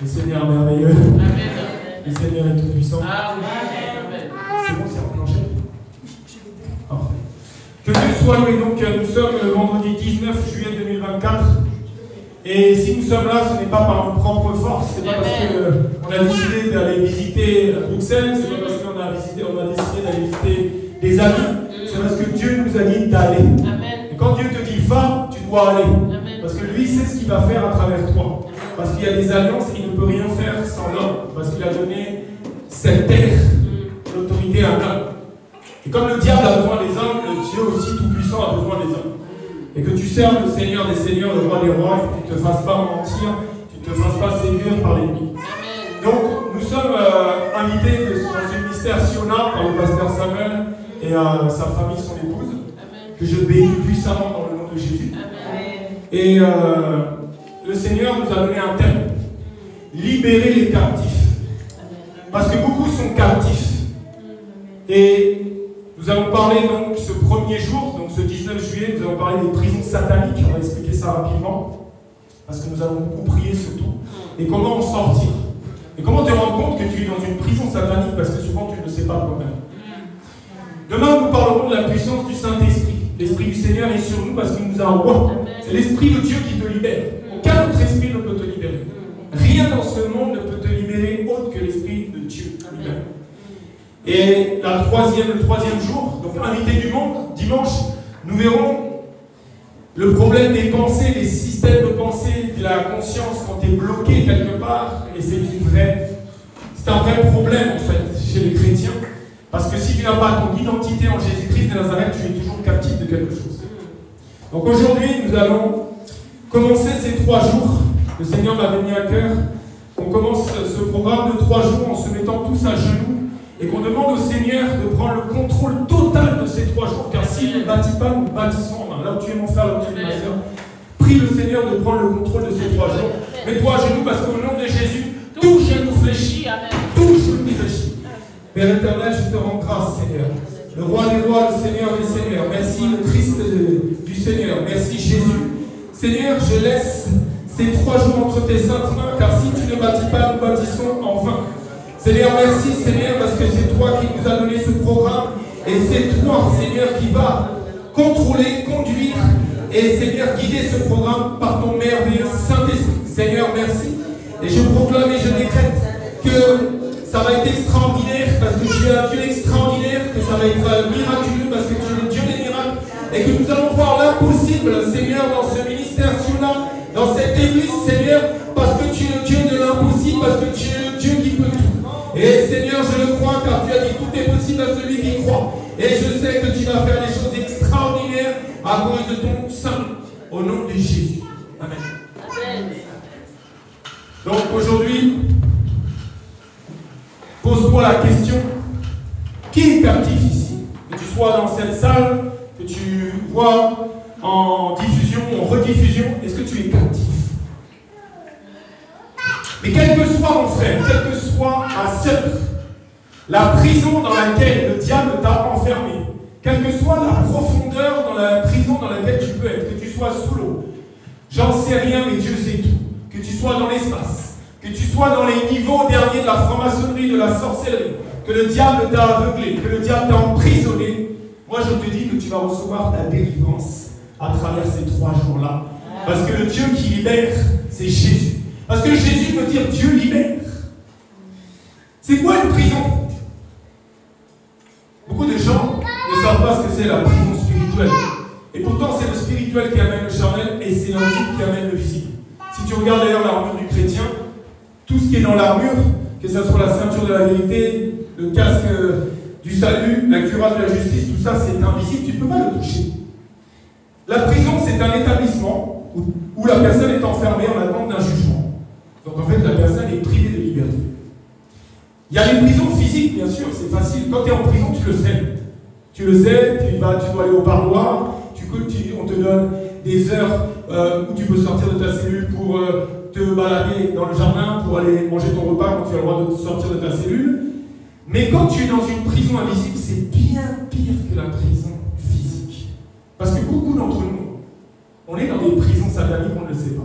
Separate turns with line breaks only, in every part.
Le Seigneur est merveilleux. Le Seigneur est tout-puissant. C'est bon, c'est enclenché. Parfait. Que Dieu soit loué. Donc, nous sommes le vendredi 19 juillet 2024. Et si nous sommes là, ce n'est pas par nos propres forces, c'est pas parce qu'on a décidé d'aller visiter Bruxelles, c'est pas parce qu'on a décidé d'aller visiter des amis, c'est parce que Dieu nous a dit d'aller. Et quand Dieu te dit va, tu dois aller. Parce que lui sait ce qu'il va faire à travers toi. Parce qu'il y a des alliances, il ne peut rien faire sans l'homme. Parce qu'il a donné cette terre, l'autorité à l'homme. Et comme le diable a besoin des hommes, le Dieu aussi tout-puissant a besoin des hommes. Et que tu serves le Seigneur des Seigneurs, le Roi des Rois, et que tu ne te fasses pas mentir, tu ne te fasses pas séduire par l'ennemi. Donc, nous sommes invités dans ce ministère Siona par le pasteur Samuel et sa famille, son épouse, que je bénis puissamment dans le nom de Jésus. Et le Seigneur nous a donné un thème, libérer les captifs. Parce que beaucoup sont captifs. Et nous allons parler donc ce premier jour, donc ce 19 juillet, nous allons parler des prisons sataniques. On va expliquer ça rapidement, parce que nous avons beaucoup prié surtout. Et comment en sortir. Et comment te rendre compte que tu es dans une prison satanique, parce que souvent tu ne le sais pas toi-même. Demain, nous parlerons de la puissance du Saint-Esprit. L'Esprit du Seigneur est sur nous parce qu'il nous a envoyé. C'est l'Esprit de Dieu qui te libère. Aucun autre esprit ne peut te libérer. Rien dans ce monde ne peut te libérer autre que l'Esprit de Dieu lui-même. Et le troisième jour, donc invité du monde, dimanche, nous verrons le problème des pensées, des systèmes de pensée, de la conscience quand tu es bloqué quelque part. Et c'est un vrai problème en fait chez les chrétiens. Parce que si tu n'as pas ton identité en Jésus-Christ de Nazareth, tu es toujours captif de quelque chose. Donc aujourd'hui, nous allons commencer ces 3 jours. Le Seigneur m'a mis à cœur. On commence ce programme de 3 jours en se mettant tous à genoux et qu'on demande au Seigneur de prendre le contrôle total de ces 3 jours. Car s'il ne bâtit pas, nous bâtissons en main. Là où tu es mon frère, là où tu es ma soeur, prie le Seigneur de prendre le contrôle de ces 3 jours. Mets-toi à genoux parce qu'au nom de Jésus, tout genou fléchit. Tout genou fléchit. Père éternel, je te rends grâce, Seigneur. Le Roi des Rois, le Seigneur des Seigneurs. Merci, le Christ du Seigneur. Merci, Jésus. Seigneur, je laisse ces 3 jours entre tes saintes mains, car si tu ne bâtis pas, nous bâtissons en vain. Seigneur, merci, Seigneur, parce que c'est toi qui nous as donné ce programme. Et c'est toi, Seigneur, qui va contrôler, conduire et, Seigneur, guider ce programme par ton merveilleux Saint-Esprit. Seigneur, merci. Et je proclame et je décrète que ça va être extraordinaire parce que tu es un Dieu extraordinaire, que ça va être miraculeux parce que tu es le Dieu des miracles et que nous allons voir l'impossible, Seigneur, dans ce ministère Siona, dans cette église, Seigneur, parce que tu es le Dieu de l'impossible, parce que tu es le Dieu qui peut tout. Et Seigneur, je le crois car tu as dit tout est possible à celui qui croit. Et je sais que tu vas faire des choses extraordinaires à cause de ton sang, au nom de Jésus. Amen. Amen. Donc aujourd'hui, pose-toi la question, qui est captif ici? Que tu sois dans cette salle, que tu vois en diffusion, en rediffusion, est-ce que tu es captif? Mais quel que soit mon frère, quel que soit ma sœur, la prison dans laquelle le diable t'a enfermé, quelle que soit la profondeur dans la prison dans laquelle tu peux être, que tu sois sous l'eau, j'en sais rien, mais Dieu sait tout, que tu sois dans l'espace, que tu sois dans les niveaux derniers de la franc-maçonnerie, de la sorcellerie, que le diable t'a aveuglé, que le diable t'a emprisonné, moi je te dis que tu vas recevoir ta délivrance à travers ces 3 jours-là. Parce que le Dieu qui libère, c'est Jésus. Parce que Jésus veut dire Dieu libère. C'est quoi une prison? Beaucoup de gens ne savent pas ce que c'est la prison spirituelle. Et pourtant c'est le spirituel qui amène le charnel et c'est l'invisible qui amène le visible. Si tu regardes d'ailleurs l'armure du chrétien, tout ce qui est dans l'armure, que ce soit la ceinture de la vérité, le casque du salut, la cuirasse de la justice, tout ça c'est invisible, tu ne peux pas le toucher. La prison c'est un établissement où la personne est enfermée en attente d'un jugement. Donc en fait la personne est privée de liberté. Il y a les prisons physiques bien sûr, c'est facile. Quand tu es en prison tu le sais. Tu le sais, tu dois aller au parloir, on te donne des heures où tu peux sortir de ta cellule pour te balader dans le jardin, pour aller manger ton repas quand tu as le droit de sortir de ta cellule. Mais quand tu es dans une prison invisible, c'est bien pire que la prison physique. Parce que beaucoup d'entre nous, on est dans des prisons sataniques, on ne le sait pas.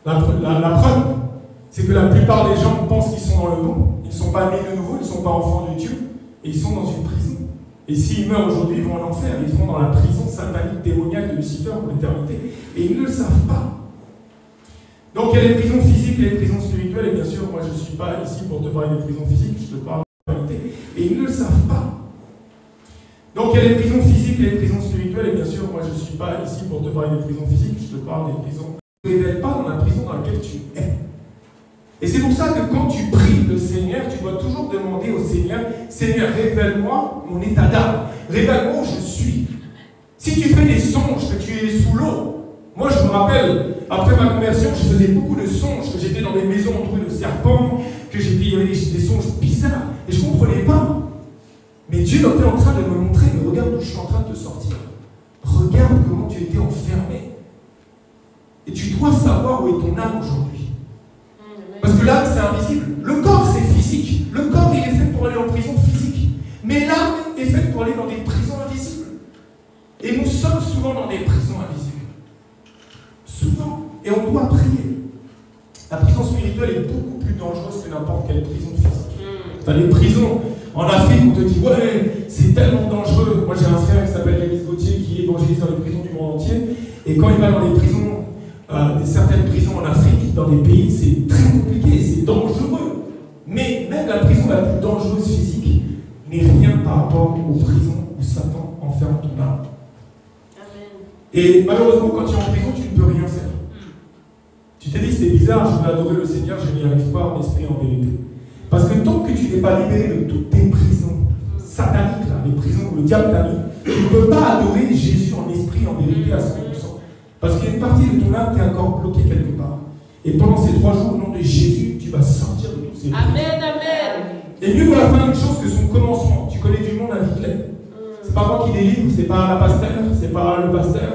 La preuve, c'est que la plupart des gens pensent qu'ils sont dans le monde, ils ne sont pas nés de nouveau, ils ne sont pas enfants de Dieu, et ils sont dans une prison. Et s'ils meurent aujourd'hui, ils vont en enfer, ils vont dans la prison satanique démoniaque de Lucifer pour l'éternité, et ils ne le savent pas. Donc il y a les prisons physiques et les prisons spirituelles, et bien sûr, moi je ne suis pas ici pour te parler des prisons physiques, je te parle de la réalité, et ils ne le savent pas. Donc il y a les prisons physiques et les prisons spirituelles, et bien sûr, moi je ne suis pas ici pour te parler des prisons physiques, je te parle des prisons. Ne te révèle pas dans la prison dans laquelle tu es. Et c'est pour ça que quand tu pries le Seigneur, tu dois toujours demander au Seigneur, Seigneur, révèle-moi mon état d'âme, révèle-moi où je suis. Si tu fais des songes, que tu es sous l'eau, moi je me rappelle, après ma conversion, je faisais beaucoup de songes, que j'étais dans des maisons entourées de serpents, que il y avait des songes bizarres, et je ne comprenais pas. Mais Dieu était en train de me montrer, mais regarde où je suis en train de te sortir. Regarde comment tu étais enfermé. Et tu dois savoir où est ton âme aujourd'hui. Parce que l'âme, c'est invisible. Le corps, c'est physique. Le corps, il est fait pour aller en prison physique. Mais l'âme est faite pour aller dans des prisons invisibles. Et nous sommes souvent dans des prisons invisibles. Souvent. Et on doit prier. La prison spirituelle est beaucoup plus dangereuse que n'importe quelle prison physique. Tu as des prisons en Afrique, on te dit, ouais, c'est tellement dangereux. Moi, j'ai un frère qui s'appelle Denis Gauthier qui évangélise dans les prisons du monde entier. Et quand il va dans les prisons, certaines prisons en Afrique, dans des pays, c'est très compliqué, c'est dangereux. Mais même la prison la plus dangereuse physique n'est rien par rapport aux prisons où Satan enferme ton âme. Et malheureusement, quand tu es en prison, tu ne peux rien faire. Tu t'es dit, c'est bizarre, je veux adorer le Seigneur, je n'y arrive pas en esprit, en vérité. Parce que tant que tu n'es pas libéré de toutes tes prisons sataniques, là, les prisons où le diable t'a mis, tu ne peux pas adorer Jésus en esprit, en vérité, à 100%. Parce qu'il y a une partie de ton âme qui est encore bloquée quelque part. Et pendant ces 3 jours, au nom de Jésus, tu vas sortir de toutes ces prisons.
Amen, amen.
Et mieux vaut la fin d'une chose que son commencement. Tu connais du monde à Hitler. C'est pas moi qui délivre, c'est pas la pasteur, c'est pas le pasteur,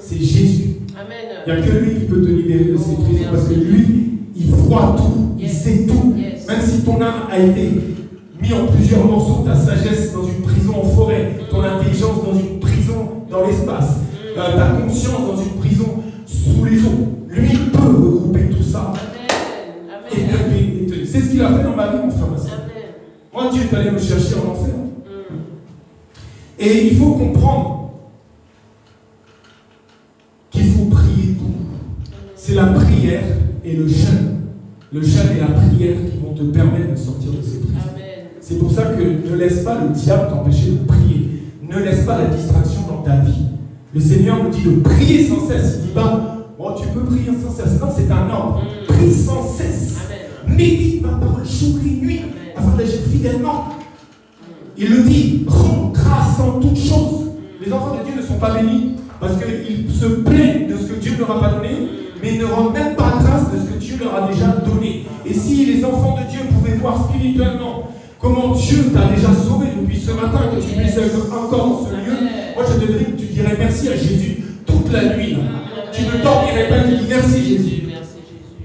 c'est Jésus.
Amen.
Il n'y a que lui qui peut te libérer de ces prisons. Parce que lui, il voit tout, il sait tout. Même si ton âme a été mise en plusieurs morceaux, ta sagesse dans une prison en forêt, ton intelligence dans une prison dans l'espace, ta conscience dans une prison sous les eaux, lui peut regrouper tout ça. Et c'est ce qu'il a fait dans ma vie, mon frère. Moi, Dieu est allé me chercher en enfer. Et il faut comprendre qu'il faut prier tout. C'est la prière et le jeûne. Le jeûne et la prière qui vont te permettre de sortir de ces prisons. C'est pour ça que ne laisse pas le diable t'empêcher de prier. Ne laisse pas la distraction dans ta vie. Le Seigneur nous dit de prier sans cesse. Il dit pas, oh, tu peux prier sans cesse. Non, c'est un ordre. Prie sans cesse. Médite ma parole jour et nuit afin d'agir fidèlement. Il le dit, rends grâce en toutes choses. Les enfants de Dieu ne sont pas bénis parce qu'ils se plaignent de ce que Dieu ne leur a pas donné, mais ils ne rendent même pas grâce de ce que Dieu leur a déjà donné. Et si les enfants de Dieu pouvaient voir spirituellement comment Dieu t'a déjà sauvé depuis ce matin, que tu puisses être encore dans ce lieu, moi je te dis que tu dirais merci à Jésus toute la nuit. Tu ne dormirais pas, tu dis merci Jésus.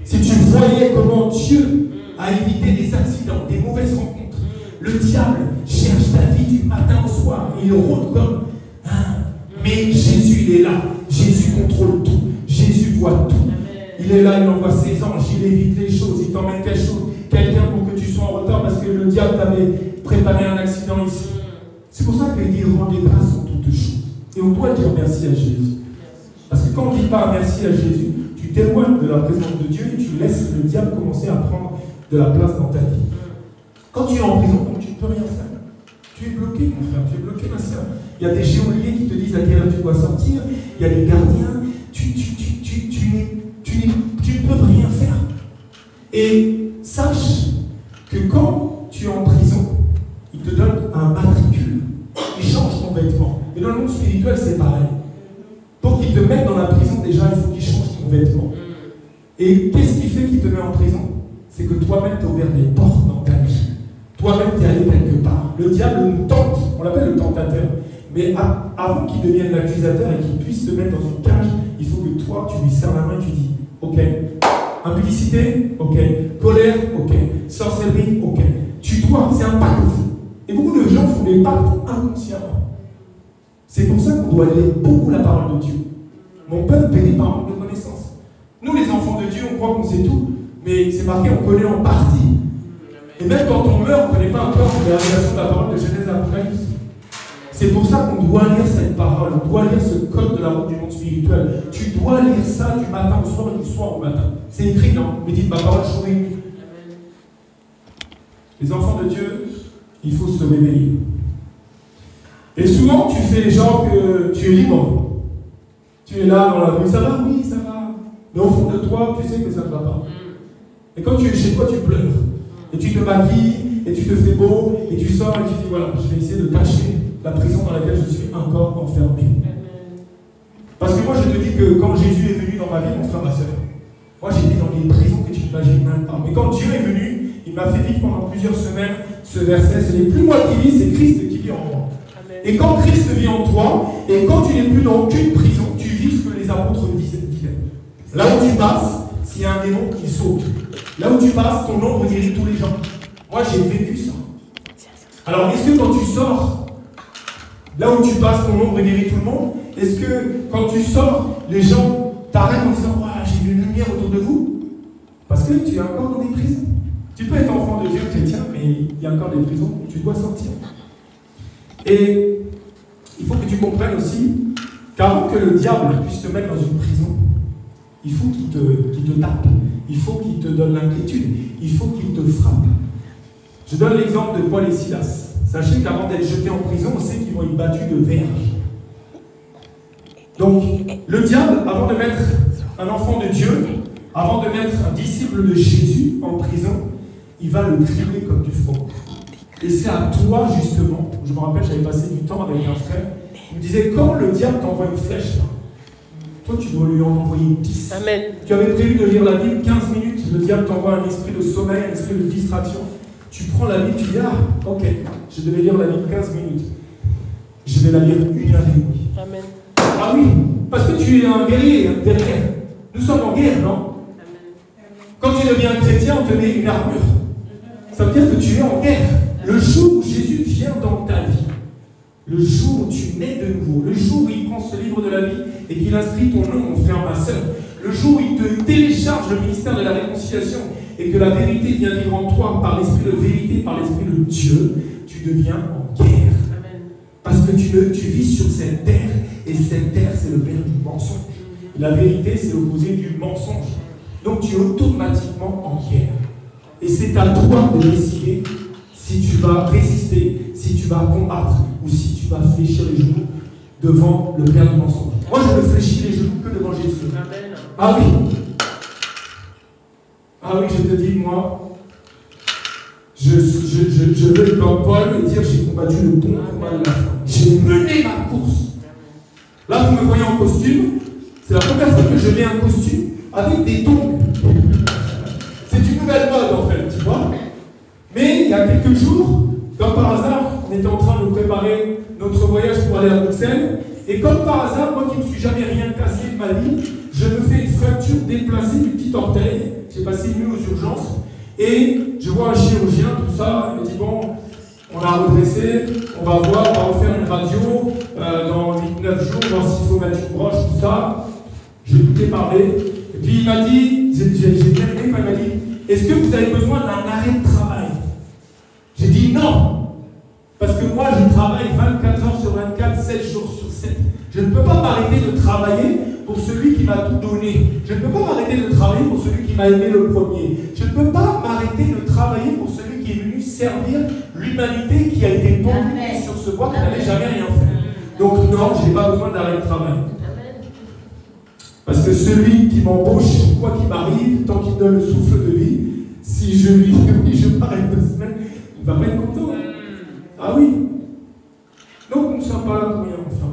Si tu voyais comment Dieu a évité des accidents, des mauvaises rencontres, le diable cherche ta vie du matin au soir, il rôde comme mais Jésus il est là, Jésus contrôle tout, Jésus voit tout. Il est là, il envoie ses anges, il évite les choses, il t'emmène quelqu'un pour que tu sois en retard parce que le diable t'avait préparé un accident ici. C'est pour ça qu'il dit rendez grâce en toutes choses. Et on doit dire merci à Jésus. Parce que quand on ne dit pas merci à Jésus, tu t'éloignes de la présence de Dieu et tu laisses le diable commencer à prendre de la place dans ta vie. Quand tu es en prison, tu ne peux rien faire. Tu es bloqué, mon frère, tu es bloqué, ma soeur. Il y a des geôliers qui te disent à quelle heure tu dois sortir. Il y a des gardiens. Tu ne peux rien faire. Et sache que quand tu es en prison, il te donne un matricule. Il change ton vêtement. Et dans le monde spirituel, c'est pareil. Pour qu'il te mette dans la prison, déjà, il faut qu'il change ton vêtement. Et qu'est-ce qui fait qu'il te met en prison? C'est que toi-même, tu as ouvert des portes dans ta vie. Toi-même, tu es allé quelque part. Le diable nous tente. On l'appelle le tentateur. Mais avant qu'il devienne l'accusateur et qu'il puisse te mettre dans une cage, il faut que toi, tu lui serres la main et tu dis ok. Impudicité, ok. Colère, ok. Sorcellerie, ok. Tu dois, c'est un pacte. Et beaucoup de gens font des pactes inconsciemment. C'est pour ça qu'on doit lire beaucoup la parole de Dieu. Mon peuple périt par manque de connaissance. Nous, les enfants de Dieu, on croit qu'on sait tout. Mais c'est marqué, on connaît en partie. Et même quand on meurt, on ne connaît pas encore la révélation de la parole de Genèse à Apocalypse. C'est pour ça qu'on doit lire cette parole, on doit lire ce code de la route du monde spirituel. Tu dois lire ça du matin au soir et du soir au matin. C'est écrit dans le médite ma parole jour et nuit. Les enfants de Dieu, il faut se réveiller. Et souvent, tu fais genre que tu es libre. Tu es là dans la rue, ça va, oui, ça va. Mais au fond de toi, tu sais que ça ne va pas. Et quand tu es chez toi, tu pleures. Et tu te maquilles, et tu te fais beau, et tu sors, et tu dis, voilà, je vais essayer de cacher la prison dans laquelle je suis encore enfermé. Parce que moi, je te dis que quand Jésus est venu dans ma vie, mon frère, ma soeur, moi, j'étais dans des prisons que tu n'imagines même pas. Mais quand Dieu est venu, il m'a fait vivre pendant plusieurs semaines ce verset. Ce n'est plus moi qui vis, c'est Christ qui vit en moi. Et quand Christ vit en toi, et quand tu n'es plus dans aucune prison, tu vis ce que les apôtres disaient. Là où tu passes, s'il y a un démon qui saute. Là où tu passes, ton ombre guérit tous les gens. Moi, j'ai vécu ça. Alors, est-ce que quand tu sors, là où tu passes, ton ombre guérit tout le monde? Est-ce que quand tu sors, les gens t'arrêtent en disant « Waouh, j'ai vu une lumière autour de vous » Parce que tu es encore dans des prisons. Tu peux être enfant de Dieu chrétien, mais il y a encore des prisons où tu dois sortir. Et il faut que tu comprennes aussi qu'avant que le diable puisse te mettre dans une prison, il faut qu'il te tape, il faut qu'il te donne l'inquiétude, il faut qu'il te frappe. Je donne l'exemple de Paul et Silas. Sachez qu'avant d'être jetés en prison, on sait qu'ils vont être battus de verge. Donc, le diable, avant de mettre un enfant de Dieu, avant de mettre un disciple de Jésus en prison, il va le griller comme du fromage. Et c'est à toi, justement, je me rappelle, j'avais passé du temps avec un frère, il me disait, quand le diable t'envoie une flèche, là, toi, tu dois lui en envoyer 10. Amen. Tu avais prévu de lire la Bible 15 minutes, le diable t'envoie un esprit de sommeil, un esprit de distraction. Tu prends la Bible, tu dis, ah, ok, je devais lire la Bible 15 minutes. Je vais la lire 1h30. Amen. Ah oui, parce que tu es un guerrier derrière. Nous sommes en guerre, non? Amen. Quand tu deviens chrétien, on te met une armure. Ça veut dire que tu es en guerre. Le jour où Jésus vient dans ta vie, le jour où tu nais de nouveau, le jour où il prend ce livre de la vie et qu'il inscrit ton nom, mon frère, ma soeur, le jour où il te télécharge le ministère de la réconciliation et que la vérité vient vivre en toi par l'esprit de vérité, par l'esprit de Dieu, tu deviens en guerre. Amen. Parce que tu vis sur cette terre, et cette terre, c'est le père du mensonge. La vérité, c'est l'opposé du mensonge. Donc tu es automatiquement en guerre. Et c'est à toi de décider si tu vas résister, si tu vas combattre, ou si tu vas fléchir les genoux devant le père du mensonge. Moi, je ne fléchis les genoux que devant Jésus. Amen. Ah oui. Ah oui, je te dis, moi, je veux comme Paul et dire, j'ai combattu le bon combat de la foi. J'ai mené ma course. Là, vous me voyez en costume. C'est la première fois que je mets un costume avec des tongs. C'est une nouvelle mode, en fait, tu vois. Mais il y a quelques jours, comme par hasard, on était en train de préparer notre voyage pour aller à Bruxelles. Et comme par hasard, moi qui ne me suis jamais rien cassé de ma vie, je me fais une fracture déplacée du petit orteil. J'ai passé une nuit aux urgences. Et je vois un chirurgien, tout ça. Il me dit, bon, on a redressé, on va voir, on va refaire une radio dans 8-9 jours, voir s'il faut mettre une broche, tout ça. J'ai écouté parler. Et puis il m'a dit, j'ai bien aimé quand il m'a dit, est-ce que vous avez besoin d'un arrêt de travail? J'ai dit non. Parce que moi, je travaille 24 heures sur 24, 7 jours sur 7. Je ne peux pas m'arrêter de travailler pour celui qui m'a tout donné. Je ne peux pas m'arrêter de travailler pour celui qui m'a aimé le premier. Je ne peux pas m'arrêter de travailler pour celui qui est venu servir l'humanité qui a été pendue sur ce bois qui n'avait jamais rien fait. Donc non, je n'ai pas besoin d'arrêt de travail. Parce que celui qui m'embauche, quoi qu'il m'arrive, tant qu'il me donne le souffle de vie, si je lui dis je m'arrête 2 semaines, il va pas être content. Ah oui. Donc nous ne sommes pas là pour rien, enfin.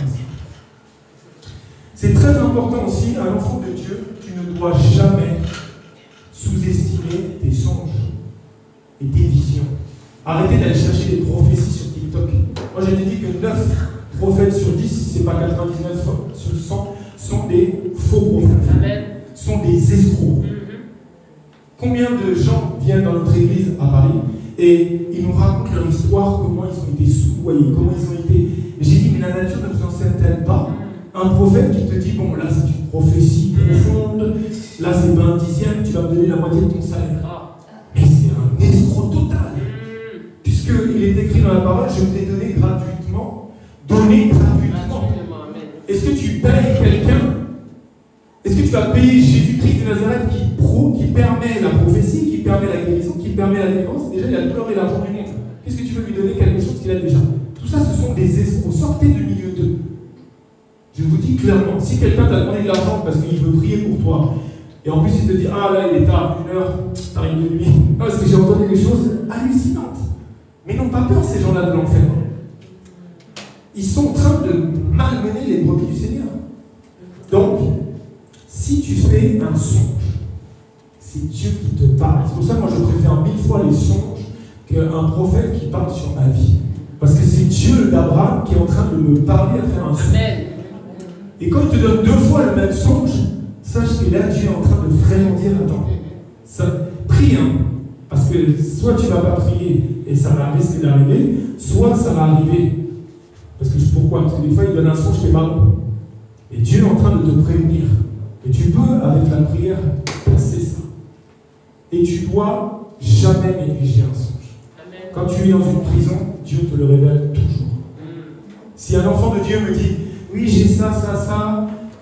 C'est très important aussi, un enfant de Dieu, tu ne dois jamais sous-estimer tes songes et tes visions. Arrêtez d'aller chercher des prophéties sur TikTok. Moi j'ai dit que 9 prophètes sur 10, si ce n'est pas 99 sur 100, sont des faux prophètes. Amen. Sont des escrocs. Combien de gens viennent dans notre église à Paris et ils nous racontent leur histoire, comment ils ont été soudoyés, comment ils ont été... J'ai dit, mais la nature ne vous enseigne-t-elle pas un prophète qui te dit, bon, là c'est une prophétie profonde, là c'est pas un dixième, tu vas me donner la moitié de ton salaire. Mais c'est un escroc total. Puisqu'il est écrit dans la parole, je t'ai donné gratuitement. Donné gratuitement. Est-ce que tu payes quelqu'un? Est-ce que tu vas payer Jésus-Christ de Nazareth qui permet la prophétie, qui permet la guérison, qui permet la délivrance? Déjà, il a tout l'or et l'argent du monde. Qu'est-ce que tu veux lui donner quelque chose qu'il a déjà? Tout ça, ce sont des escrocs. Sortez du milieu d'eux. Je vous dis clairement, si quelqu'un t'a demandé de l'argent parce qu'il veut prier pour toi, et en plus il te dit, ah là, il est tard, 1h, t'arrives de nuit, parce que j'ai entendu des choses hallucinantes. Mais n'ont pas peur, ces gens-là, de l'enfer. Ils sont en train de malmener les brebis du Seigneur. Donc, si tu fais un songe, c'est Dieu qui te parle. C'est pour ça que moi je préfère 1000 fois les songes qu'un prophète qui parle sur ma vie. Parce que c'est Dieu d'Abraham qui est en train de me parler à faire un songe. Amen. Et quand il te donne 2 fois le même songe, sache que là Dieu est en train de vraiment dire, attends, ça, prie, hein, parce que soit tu ne vas pas prier et ça va risquer d'arriver, soit ça va arriver. Parce que pourquoi? Parce que des fois il donne un songe qui est marrant. Et Dieu est en train de te prévenir. Et tu peux, avec la prière, passer ça. Et tu dois jamais négliger un songe. Amen. Quand tu es dans une prison, Dieu te le révèle toujours. Si un enfant de Dieu me dit, oui, j'ai ça,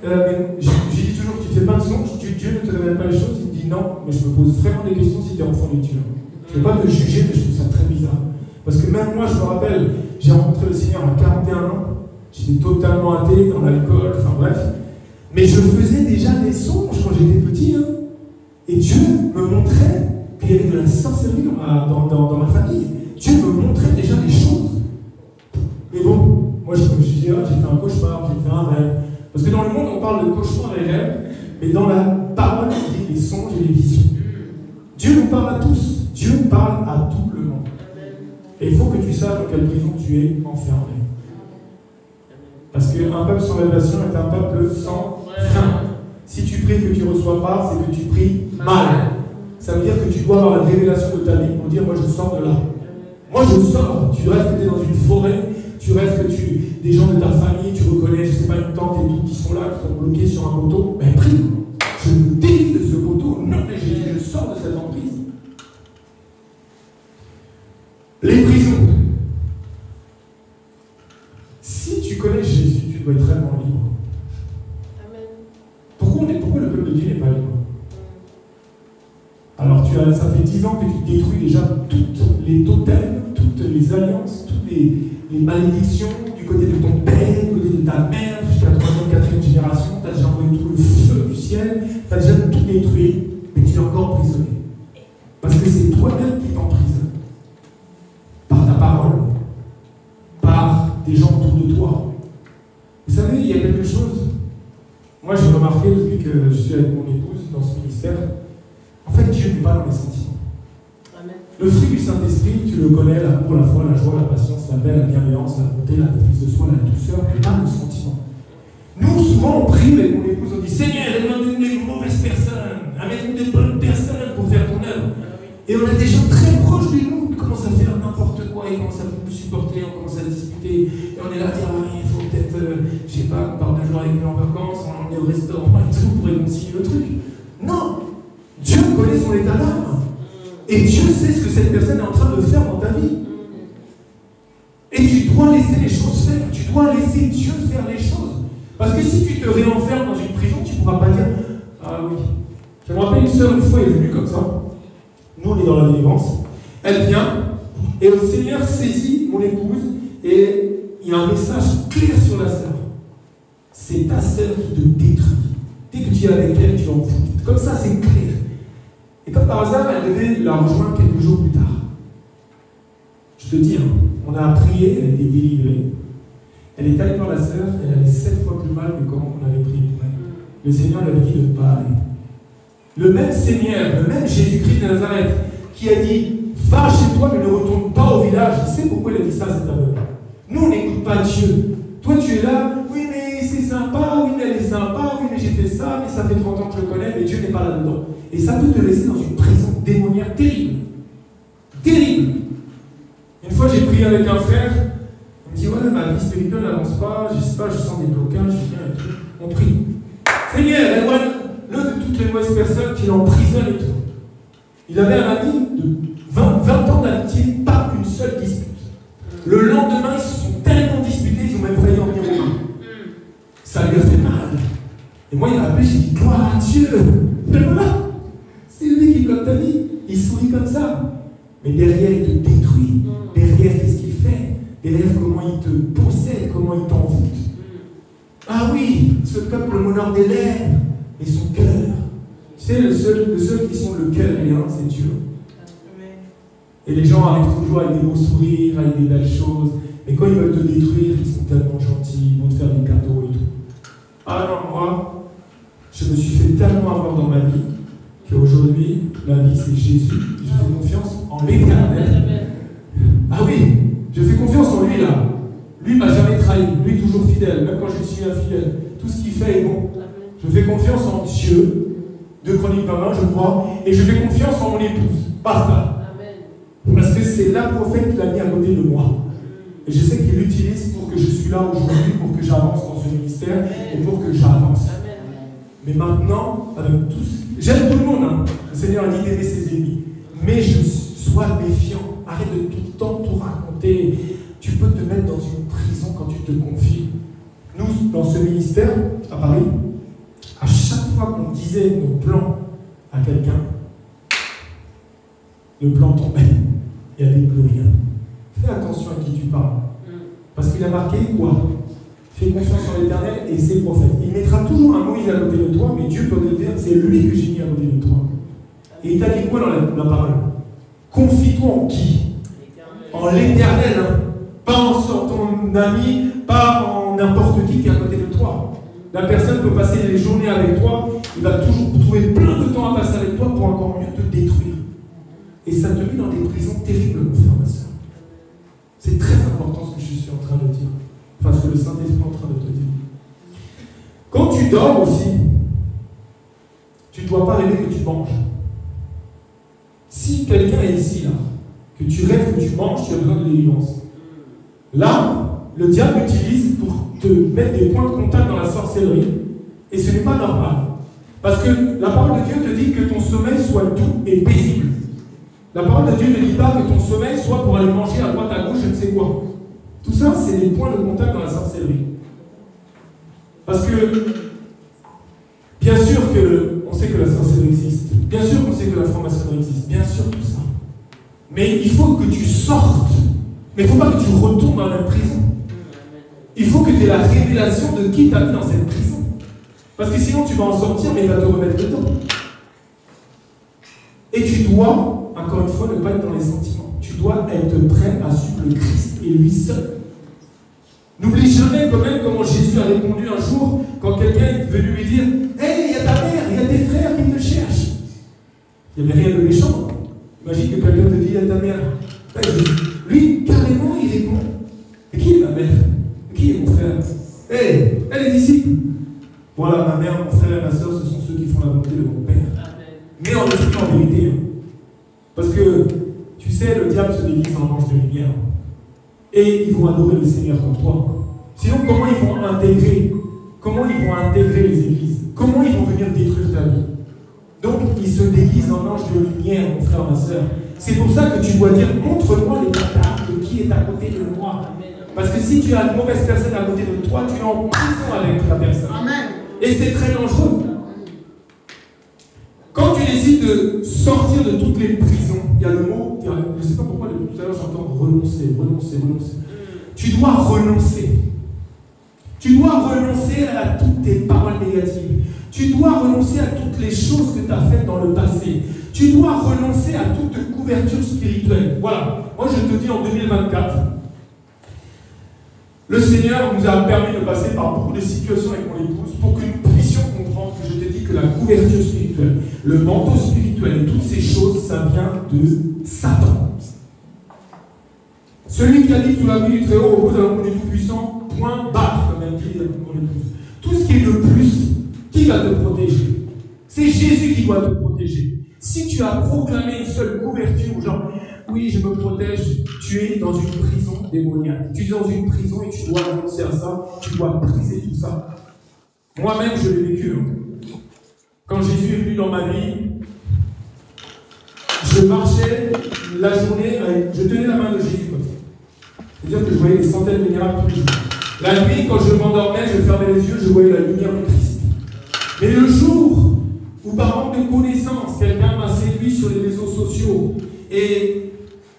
mais je dis toujours, tu ne fais pas de songe, Dieu ne te révèle pas les choses, il me dit non, mais je me pose vraiment des questions si tu es enfant de Dieu. Je ne vais pas te juger, mais je trouve ça très bizarre. Parce que même moi, je me rappelle, j'ai rencontré le Seigneur à 41 ans, j'étais totalement athée dans l'alcool, enfin bref. Mais je faisais déjà des songes quand j'étais petit. Hein. Et Dieu me montrait qu'il y avait de la sorcellerie dans ma famille. Dieu me montrait déjà des choses. Mais bon, moi je disais, j'ai fait un cauchemar, j'ai fait un rêve. Parce que dans le monde, on parle de cauchemar et rêves, mais dans la parole, il dit les songes et les visions. Dieu nous parle à tous. Dieu parle à tout le monde. Et il faut que tu saches dans quelle prison tu es enfermé. Parce qu'un peuple sans révélation est un peuple sans frein. Si tu pries que tu ne reçois pas, c'est que tu pries mal. Ça veut dire que tu dois avoir la révélation de ta vie pour dire, moi je sors de là. Moi je sors. Tu rêves que tu es dans une forêt, tu rêves que des gens de ta famille, tu reconnais, je ne sais pas, une tante et tout, qui sont là, qui sont bloqués sur un poteau. Ben prie. Je me délivre de ce poteau. Non, mais je sors de cette emprise. Les prisons. Si tu connais Jésus, tu dois être vraiment libre. Amen. Pourquoi le peuple de Dieu n'est pas libre? Alors ça fait 10 ans que tu détruis déjà toutes les totems, toutes les alliances, toutes les malédictions du côté de ton père, du côté de ta mère, jusqu'à la 3e, 4e génération. Tu as déjà envoyé tout le feu du ciel, tu as déjà tout détruit, mais tu es encore emprisonné. Parce que c'est toi-même qui t'emprisonnes. Par ta parole, par des gens autour de toi. Vous savez, il y a quelque chose. Moi, j'ai remarqué depuis que je suis avec mon épouse dans ce ministère, en fait, Dieu n'est pas dans les sentiments. Amen. Le fruit du Saint-Esprit, tu le connais, l'amour, la foi, la joie, la patience, la paix, la bienveillance, la bonté, la maîtrise de soi, la douceur, mais pas le sentiment. Nous, souvent, on prie avec mon épouse, on dit, Seigneur, donne-nous des mauvaises personnes, amène-nous des bonnes personnes pour faire ton œuvre. Et on a des gens très proches de nous qui commencent à faire n'importe quoi, ils commencent à nous supporter, on commence à discuter, et on est là à dire, ah, il faut peut-être, je sais pas, on part de jour avec nous en vacances, on l'emmène au restaurant et tout pour réconcilier le truc. Non! Dieu connaît son état d'âme. Et Dieu sait ce que cette personne est en train de faire dans ta vie. Et tu dois laisser les choses faire. Tu dois laisser Dieu faire les choses. Parce que si tu te réenfermes dans une prison, tu ne pourras pas dire, ah oui. Je me rappelle une sœur, une fois, elle est venue comme ça. Nous, on est dans la délivrance. Elle vient, et le Seigneur saisit mon épouse, et il y a un message clair sur la sœur. C'est ta sœur qui te détruit. Dès que tu es avec elle, tu en fous. Comme ça, c'est clair. Et comme par hasard, elle devait la rejoindre quelques jours plus tard. Je te dis, hein, on a prié, elle a été délivrée. Elle est allée voir la sœur, elle avait 7 fois plus mal que comment on avait prié pour elle. Le Seigneur lui avait dit de ne pas aller. Le même Seigneur, le même Jésus-Christ de Nazareth, qui a dit, va chez toi, mais ne retourne pas au village. Il sait pourquoi il a dit ça, cet aveugle. Nous, on n'écoute pas Dieu. Toi, tu es là, oui, mais c'est sympa, oui, mais elle est sympa, oui, mais j'ai fait ça, mais ça fait 30 ans que je le connais, mais Dieu n'est pas là-dedans. Et ça peut te laisser dans une prison démoniaque terrible. Terrible. Une fois, j'ai prié avec un frère, On me dit, ouais, ma vie spirituelle n'avance pas, je sais pas, je sens des blocages, je viens et tout. On prie. Seigneur, éloigne-le de toutes les mauvaises personnes qui l'emprisonnent et tout. Il avait un ami de 20 ans d'amitié, pas une seule dispute. Le lendemain, ils se sont tellement disputés, ils ont même failli en venir aux mains. Ça lui a fait mal. Et moi, il m'a appelé, j'ai dit, gloire à Dieu. Mais voilà, c'est lui qui bloque ta vie. Il sourit comme ça. Mais derrière, il te détruit. Derrière, qu'est-ce qu'il fait? Derrière, comment il te possède, comment il t'envoûte. Ah oui, ce peuple m'honore des lèvres, et son cœur. Tu sais, le seul qui sont le cœur et c'est Dieu. Et les gens arrivent toujours avec des beaux sourires, avec des belles choses. Et quand ils veulent te détruire, ils sont tellement gentils, ils vont te faire des cadeaux et tout. Ah non, moi, je me suis fait tellement avoir dans ma vie qu'aujourd'hui, la vie c'est Jésus. Je fais confiance en l'Éternel. Ah oui, je fais confiance en lui là. Lui ne m'a jamais trahi, lui est toujours fidèle, même quand je suis infidèle. Tout ce qu'il fait est bon. Je fais confiance en Dieu. 2 Chroniques 21, je crois. Et je fais confiance en mon épouse. Basta. Parce que c'est la prophète qui l'a mis à côté de moi. Et je sais qu'il l'utilise pour que je suis là aujourd'hui, pour que j'avance dans ce ministère et pour que j'avance. Mais maintenant, avec tous, j'aime tout le monde. Hein. Le Seigneur a dit d'aimer ses ennemis. Mais je sois méfiant. Arrête de tout le temps tout raconter. Tu peux te mettre dans une prison quand tu te confies. Nous, dans ce ministère, à Paris, à chaque fois qu'on disait nos plans à quelqu'un, le plan tombait. Il n'y avait plus rien. Fais attention à qui tu parles. Parce qu'il a marqué quoi? Fais confiance en l'Éternel et ses prophètes. Il mettra toujours un Moïse à côté de toi, mais Dieu peut te dire, c'est lui que j'ai mis à côté de toi. Et il t'a dit quoi dans la parole? Confie-toi en qui? En l'Éternel. Hein. Pas en ton ami, pas en n'importe qui est à côté de toi. La personne peut passer les journées avec toi, il va toujours trouver plein de temps à passer avec toi pour encore mieux te détruire. Et ça te met dans des prisons terribles, mon frère, ma soeur. C'est très important ce que je suis en train de dire. Enfin, ce que le Saint-Esprit est en train de te dire. Quand tu dors aussi, tu ne dois pas rêver que tu manges. Si quelqu'un est ici, là, que tu rêves que tu manges, tu as besoin de délivrance. Là, le diable utilise pour te mettre des points de contact dans la sorcellerie. Et ce n'est pas normal. Parce que la parole de Dieu te dit que ton sommeil soit doux et paisible. La parole de Dieu ne dit pas que ton sommeil soit pour aller manger à droite à gauche, je ne sais quoi. Tout ça, c'est des points de contact dans la sorcellerie. Parce que, bien sûr qu'on sait que la sorcellerie existe. Bien sûr qu'on sait que la franc-maçonnerie existe. Bien sûr tout ça. Mais il faut que tu sortes. Mais il ne faut pas que tu retournes dans la prison. Il faut que tu aies la révélation de qui t'a mis dans cette prison. Parce que sinon tu vas en sortir, mais il va te remettre dedans. Et tu dois, encore une fois, ne pas être dans les sentiments. Tu dois être prêt à suivre le Christ et lui seul. N'oublie jamais quand même comment Jésus a répondu un jour quand quelqu'un est venu lui dire « Hey, il y a ta mère, il y a tes frères qui te cherchent. » Il n'y avait rien de méchant. Imagine que quelqu'un te dit « Il y a ta mère. » Lui, carrément, il répond « Mais qui est ma mère? Qui est mon frère? Hey, elle est disciple. Voilà, ma mère, mon frère et ma soeur, ce sont ceux qui font la volonté de mon Père. » Mais en esprit, en vérité. Parce que, tu sais, le diable se déguise en ange de lumière. Et ils vont adorer le Seigneur comme toi. Sinon, comment ils vont intégrer les églises? Comment ils vont venir détruire ta vie? Donc, ils se déguisent en ange de lumière, mon frère, ma soeur. C'est pour ça que tu dois dire, montre-moi les bâtards de qui est à côté de moi. Parce que si tu as une mauvaise personne à côté de toi, tu es en prison avec la personne. Amen. Et c'est très dangereux. Quand tu décides de sortir de toutes les prisons, il y a le mot, je ne sais pas pourquoi depuis tout à l'heure j'entends renoncer. Tu dois renoncer. Tu dois renoncer à toutes tes paroles négatives. Tu dois renoncer à toutes les choses que tu as faites dans le passé. Tu dois renoncer à toute couverture spirituelle. Voilà. Moi je te dis en 2024, le Seigneur nous a permis de passer par beaucoup de situations avec mon épouse pour que nous puissions comprendre que je te dis que la couverture spirituelle, le manteau spirituel et toutes ces choses, ça vient de Satan. Celui qui habite sous l'abri du Très-Haut repose à l'ombre du Tout-Puissant, point barre, comme dit mon épouse. Tout ce qui est le plus, qui va te protéger? C'est Jésus qui doit te protéger. Si tu as proclamé une seule couverture, genre, oui, je me protège. Tu es dans une prison démoniaque. Tu es dans une prison et tu dois renoncer à ça. Tu dois briser tout ça. Moi-même, je l'ai vécu. Quand Jésus est venu dans ma vie, je marchais la journée, je tenais la main de Jésus. C'est-à-dire que je voyais des centaines de miracles tous les jours. La nuit, quand je m'endormais, je fermais les yeux, je voyais la lumière de Christ. Mais le jour où, par manque de connaissance, quelqu'un m'a séduit sur les réseaux sociaux et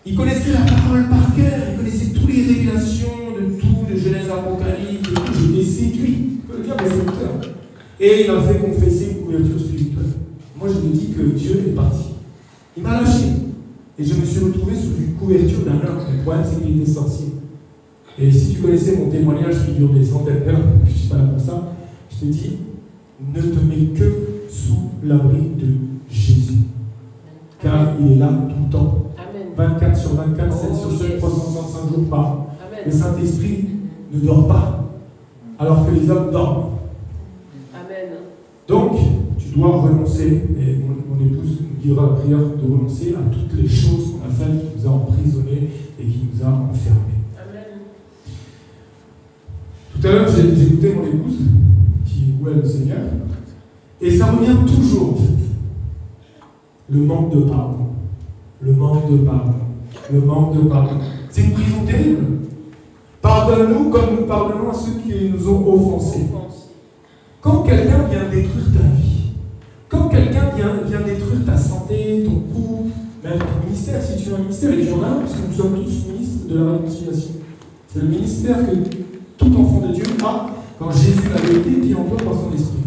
il connaissait la parole par cœur, il connaissait toutes les révélations de tout, de Genèse, Apocalypse, de tout, j'étais séduit. Je peux le dire, mais séducteur. Et il m'a fait confesser une couverture spirituelle. Moi, je me dis que Dieu est parti. Il m'a lâché. Et je me suis retrouvé sous une couverture d'un homme. Le problème, c'est qu'il était sorcier. Et si tu connaissais mon témoignage qui dure des centaines d'heures, je ne suis pas là pour ça, je te dis, ne te mets que sous l'abri de Jésus. Car il est là tout le temps. Amen. 24 sur 24, 7 sur 7, 365 jours par an. Le Saint-Esprit ne dort pas, alors que les hommes dorment. Amen. Donc, tu dois renoncer, et mon épouse nous dira la prière de renoncer à toutes les choses qu'on a faites, qui nous a emprisonnés et qui nous a enfermés. Amen. Tout à l'heure, j'ai écouté mon épouse, qui louait le Seigneur, et ça revient toujours, en fait. Le manque de pardon. Le manque de pardon. Le manque de pardon. C'est une prison terrible. Pardonne-nous comme nous pardonnons à ceux qui nous ont offensés. Quand quelqu'un vient détruire ta vie, quand quelqu'un vient détruire ta santé, ton couple, même ton ministère, si tu as un ministère, et tu en as, parce que nous sommes tous ministres de la réconciliation. C'est le ministère que tout enfant de Dieu a quand Jésus l'avait été et qui emploie par son esprit.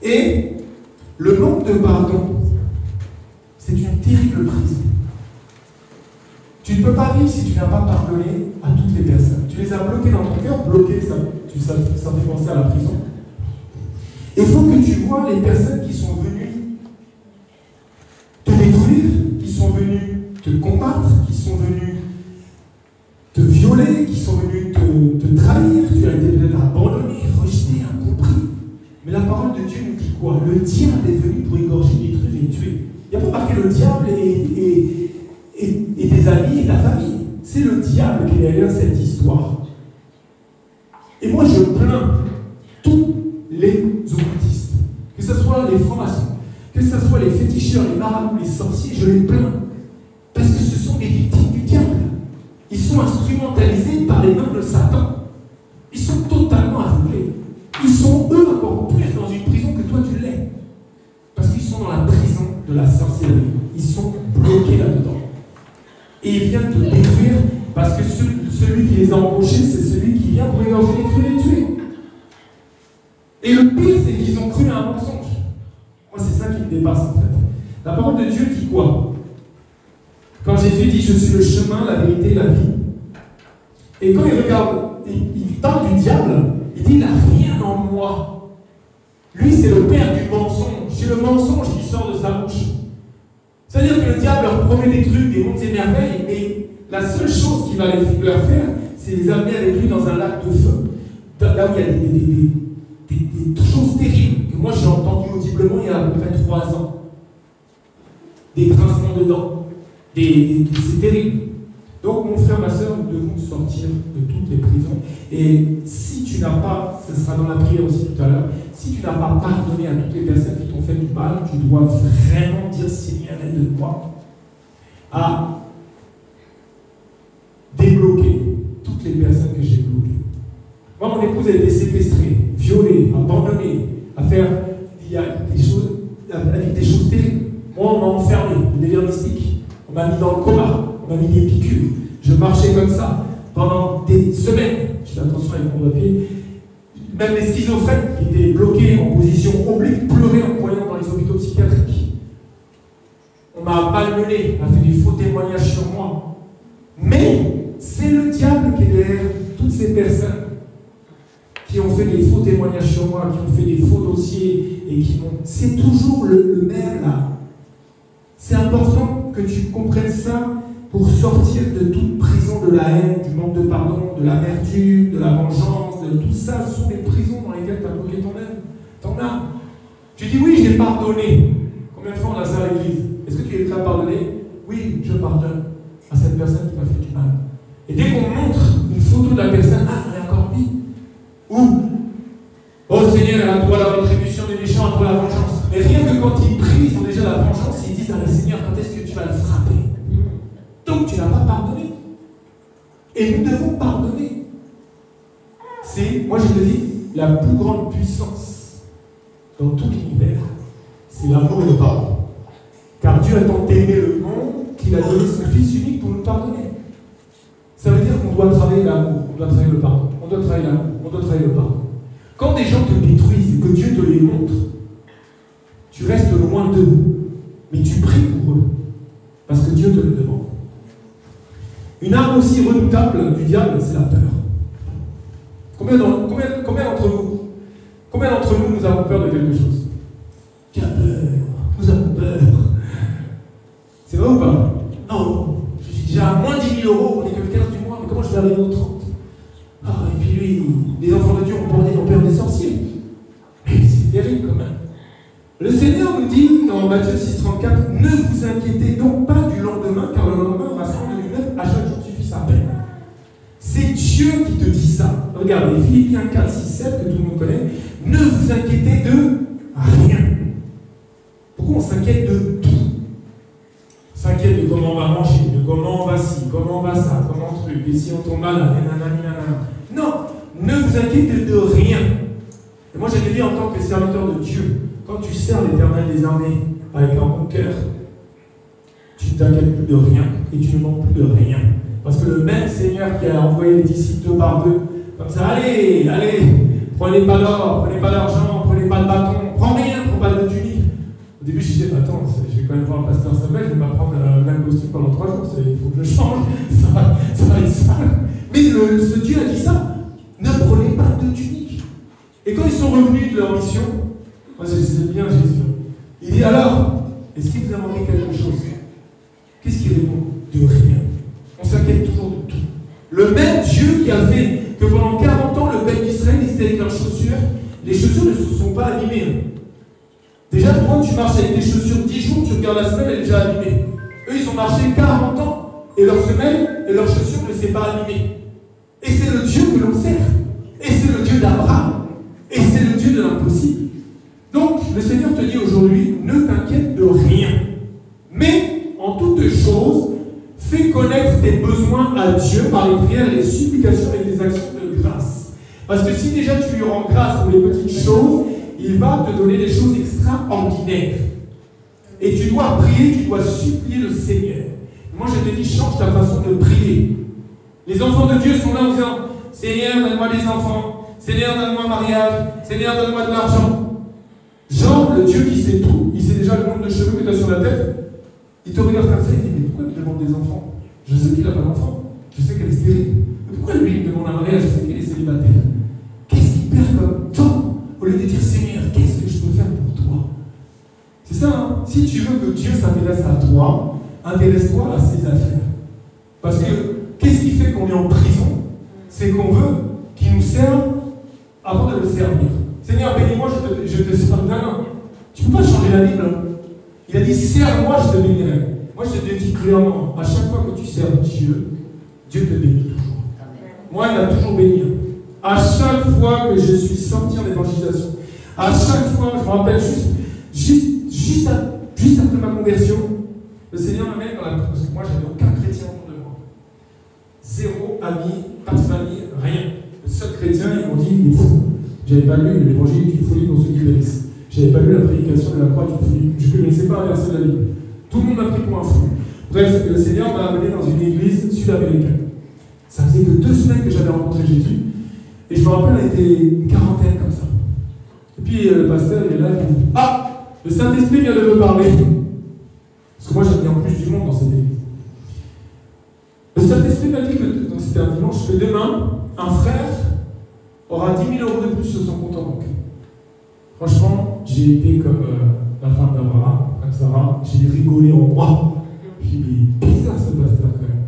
Et le manque de pardon, c'est une terrible prison. Tu ne peux pas vivre si tu n'as pas pardonné à toutes les personnes. Tu les as bloquées dans ton cœur, bloquées, ça fait penser à la prison. Il faut que tu vois les personnes qui sont venues te détruire, qui sont venues te combattre, qui sont venues te violer, qui sont venues te trahir. Tu as été peut-être abandonné, rejeté, incompris. Mais la parole de Dieu nous dit quoi? Le diable est venu pour égorger, détruire et tuer. Il n'y a pas marqué le diable et tes amis et ta famille. C'est le diable qui est derrière cette histoire. Et moi, je plains tous les occultistes, que ce soit les francs-maçons, que ce soit les féticheurs, les marabouts, les sorciers, je les plains. Parce que ce sont des victimes du diable. Ils sont instrumentalisés par les mains de Satan. Ils sont totalement aveuglés. Ils sont, eux, encore plus dans une prison que toi tu l'es. Parce qu'ils sont dans la prison de la sorcellerie. Ils sont bloqués là-dedans. Et ils viennent te détruire parce que celui qui les a embauchés, c'est celui qui vient pour égorger, détruire et tuer. Et le pire, c'est qu'ils ont cru à un mensonge. Moi, c'est ça qui me dépasse, en fait. La parole de Dieu dit quoi? Quand Jésus dit « Je suis le chemin, la vérité et la vie ». Et quand il regarde, il parle du diable, il dit « Il n'a rien en moi ». Lui, c'est le père du mensonge. C'est le mensonge qui sort de sa bouche. C'est-à-dire que le diable leur promet des trucs, des mondes et merveilles, mais la seule chose qu'il va leur faire, c'est les amener avec lui dans un lac de feu. Là où il y a des choses terribles que moi j'ai entendues audiblement il y a à peu près 3 ans. Des grincements de dents. C'est terrible. Donc, mon frère, ma soeur, nous devons sortir de toutes les prisons. Et si tu n'as pas, ce sera dans la prière aussi tout à l'heure, si tu n'as pas pardonné à toutes les personnes qui t'ont fait du mal, tu dois vraiment dire Seigneur, aide-moi à débloquer toutes les personnes que j'ai bloquées. Moi, mon épouse a été séquestrée, violée, abandonnée, il y a des choses terribles. Moi, on m'a enfermé, le délire mystique. On m'a mis dans le coma. On m'a mis des piqûres. Je marchais comme ça pendant des semaines. Je fais attention avec mon papier. Même les schizophrènes qui étaient bloqués en position oblique pleuraient en voyant dans les hôpitaux psychiatriques. On m'a malmené, on a fait des faux témoignages sur moi. Mais c'est le diable qui est derrière toutes ces personnes qui ont fait des faux témoignages sur moi, qui ont fait des faux dossiers et qui m'ont. C'est toujours le même là. C'est important que tu comprennes ça pour sortir de toute prison de la haine, du manque de pardon, de l'amertume, de la vengeance, de tout ça. Ce sont des prisons dans lesquelles tu as bloqué ton âme. Tu dis oui, j'ai pardonné. Combien de fois on a ça à l'église? Est-ce que tu es prêt à pardonner? Oui, je pardonne. est-ce que tu vas le frapper? Donc tu n'as pas pardonné. Et nous devons pardonner. C'est, moi je te dis, la plus grande puissance dans tout l'univers, c'est l'amour et le pardon. Car Dieu a tant aimé le monde qu'il a donné son Fils unique pour nous pardonner. Ça veut dire qu'on doit travailler l'amour, on doit travailler le pardon, on doit travailler l'amour, on doit travailler le pardon. Quand des gens te détruisent et que Dieu te les montre, tu restes loin d'eux, mais tu pries pour eux, parce que Dieu te le demande. Une arme aussi redoutable du diable, c'est la peur. Combien d'entre nous, nous avons peur de quelque chose? Qui a peur? Nous avons peur. C'est vrai ou pas? Non, je suis déjà à moins 10 000 €, on est que le 15 du mois, mais comment je vais arriver aux 30? Ah, et puis lui, les enfants de Dieu ont peur des sorciers. Mais c'est terrible quand même. Le Seigneur nous dit dans Matthieu 6,34, ne vous inquiétez donc pas du lendemain, car le lendemain va se rendre de lui-même, à chaque jour suffit sa peine. C'est Dieu qui te dit ça. Regardez, Philippiens 4, 6, 7, que tout le monde connaît. Ne vous inquiétez de rien. Pourquoi on s'inquiète de tout? On s'inquiète de comment on va manger, de comment on va ci, comment on va ça, comment truc, et si on tombe malade, non, ne vous inquiétez de rien. Et moi, j'ai dit en tant que serviteur de Dieu, quand tu sers l'Éternel des armées avec un bon cœur, tu ne t'inquiètes plus de rien et tu ne manques plus de rien. Parce que le même Seigneur qui a envoyé les disciples 2 par 2, comme ça, allez, prenez pas d'or, prenez pas d'argent, prenez pas de bâton, prends rien, prends pas de tunique. Au début, je disais, attends, je vais quand même voir le pasteur Samuel, je vais pas prendre le même costume pendant 3 jours, il faut que je change, ça va être sale. Mais ce Dieu a dit ça, ne prenez pas de tunique. Et quand ils sont revenus de leur mission, moi c'est bien Jésus, il dit alors, est-ce qu'il vous a manqué quelque chose? Qu'est-ce qu'il répond? De rien. On s'inquiète toujours de tout. Le même Dieu qui a fait que pendant 40 ans, le peuple d'Israël était avec leurs chaussures, les chaussures ne se sont pas abîmées. Déjà, quand tu marches avec des chaussures 10 jours, tu regardes la semelle, elle est déjà abîmée. Eux, ils ont marché 40 ans, et leur semelle et leurs chaussures ne s'est pas abîmée. Et c'est le Dieu que l'on sert. Et c'est le Dieu d'Abraham. Et c'est le Dieu de l'impossible. Donc, le Seigneur te dit aujourd'hui, ne t'inquiète de rien. Mais, en toutes choses, fais connaître tes besoins à Dieu par les prières et les supplications et les actions de grâce. Parce que si déjà tu lui rends grâce pour les petites choses, il va te donner des choses extraordinaires. Et tu dois prier, tu dois supplier le Seigneur. Moi, je te dis, change ta façon de prier. Les enfants de Dieu sont là en disant, Seigneur, donne-moi des enfants. Seigneur, donne-moi un mariage. Seigneur, donne-moi de l'argent. Jean, le Dieu qui sait tout, il sait déjà le nombre de cheveux que tu as sur la tête. Il te regarde comme ça, il dit, mais pourquoi il me demande des enfants? Je sais qu'il n'a pas d'enfant. Je sais qu'elle est stérile. Mais pourquoi lui, il me demande un mariage? Je sais qu'il est célibataire. Qu'est-ce qu'il perd comme temps au lieu de dire, Seigneur, qu'est-ce que je peux faire pour toi? C'est ça, hein? Si tu veux que Dieu s'intéresse à toi, intéresse-toi à ses affaires. Parce que, qu'est-ce qui fait qu'on est en prison? C'est qu'on veut qu'il nous serve avant de le servir. Seigneur, bénis-moi, je te sers. Non. Tu ne peux pas changer la Bible. Il a dit, sers-moi, je te bénirai. Moi, je te dis clairement, à chaque fois que tu sers Dieu, Dieu te bénit toujours. Moi, il m'a toujours béni. À chaque fois que je suis sorti en évangélisation, à chaque fois, je me rappelle juste après ma conversion, le Seigneur m'amène dans la... Parce que moi, j'avais aucun chrétien autour de moi. 0 ami, pas de famille, rien. Le seul chrétien, ils m'ont dit, il est fou. J'avais pas lu l'évangile d'une folie pour ceux qui périssent. J'avais pas lu la prédication de la croix d'une folie. Je ne connaissais pas un verset de la Bible. Tout le monde m'a pris pour un fou. Bref, le Seigneur m'a amené dans une église sud-américaine. Ça faisait que 2 semaines que j'avais rencontré Jésus. Et je me rappelle, on était une quarantaine comme ça. Et puis le pasteur, il est là, il dit, ah, le Saint-Esprit vient de me parler. Parce que moi, j'avais en plus du monde dans cette église. Le Saint-Esprit m'a dit que, donc c'était un dimanche, que demain, un frère aura 10 000 € de plus sur son compte en banque. Franchement, j'ai été comme la femme d'Abraham, comme Sarah, j'ai rigolé en moi. J'ai dit, mais bizarre ce pasteur quand même.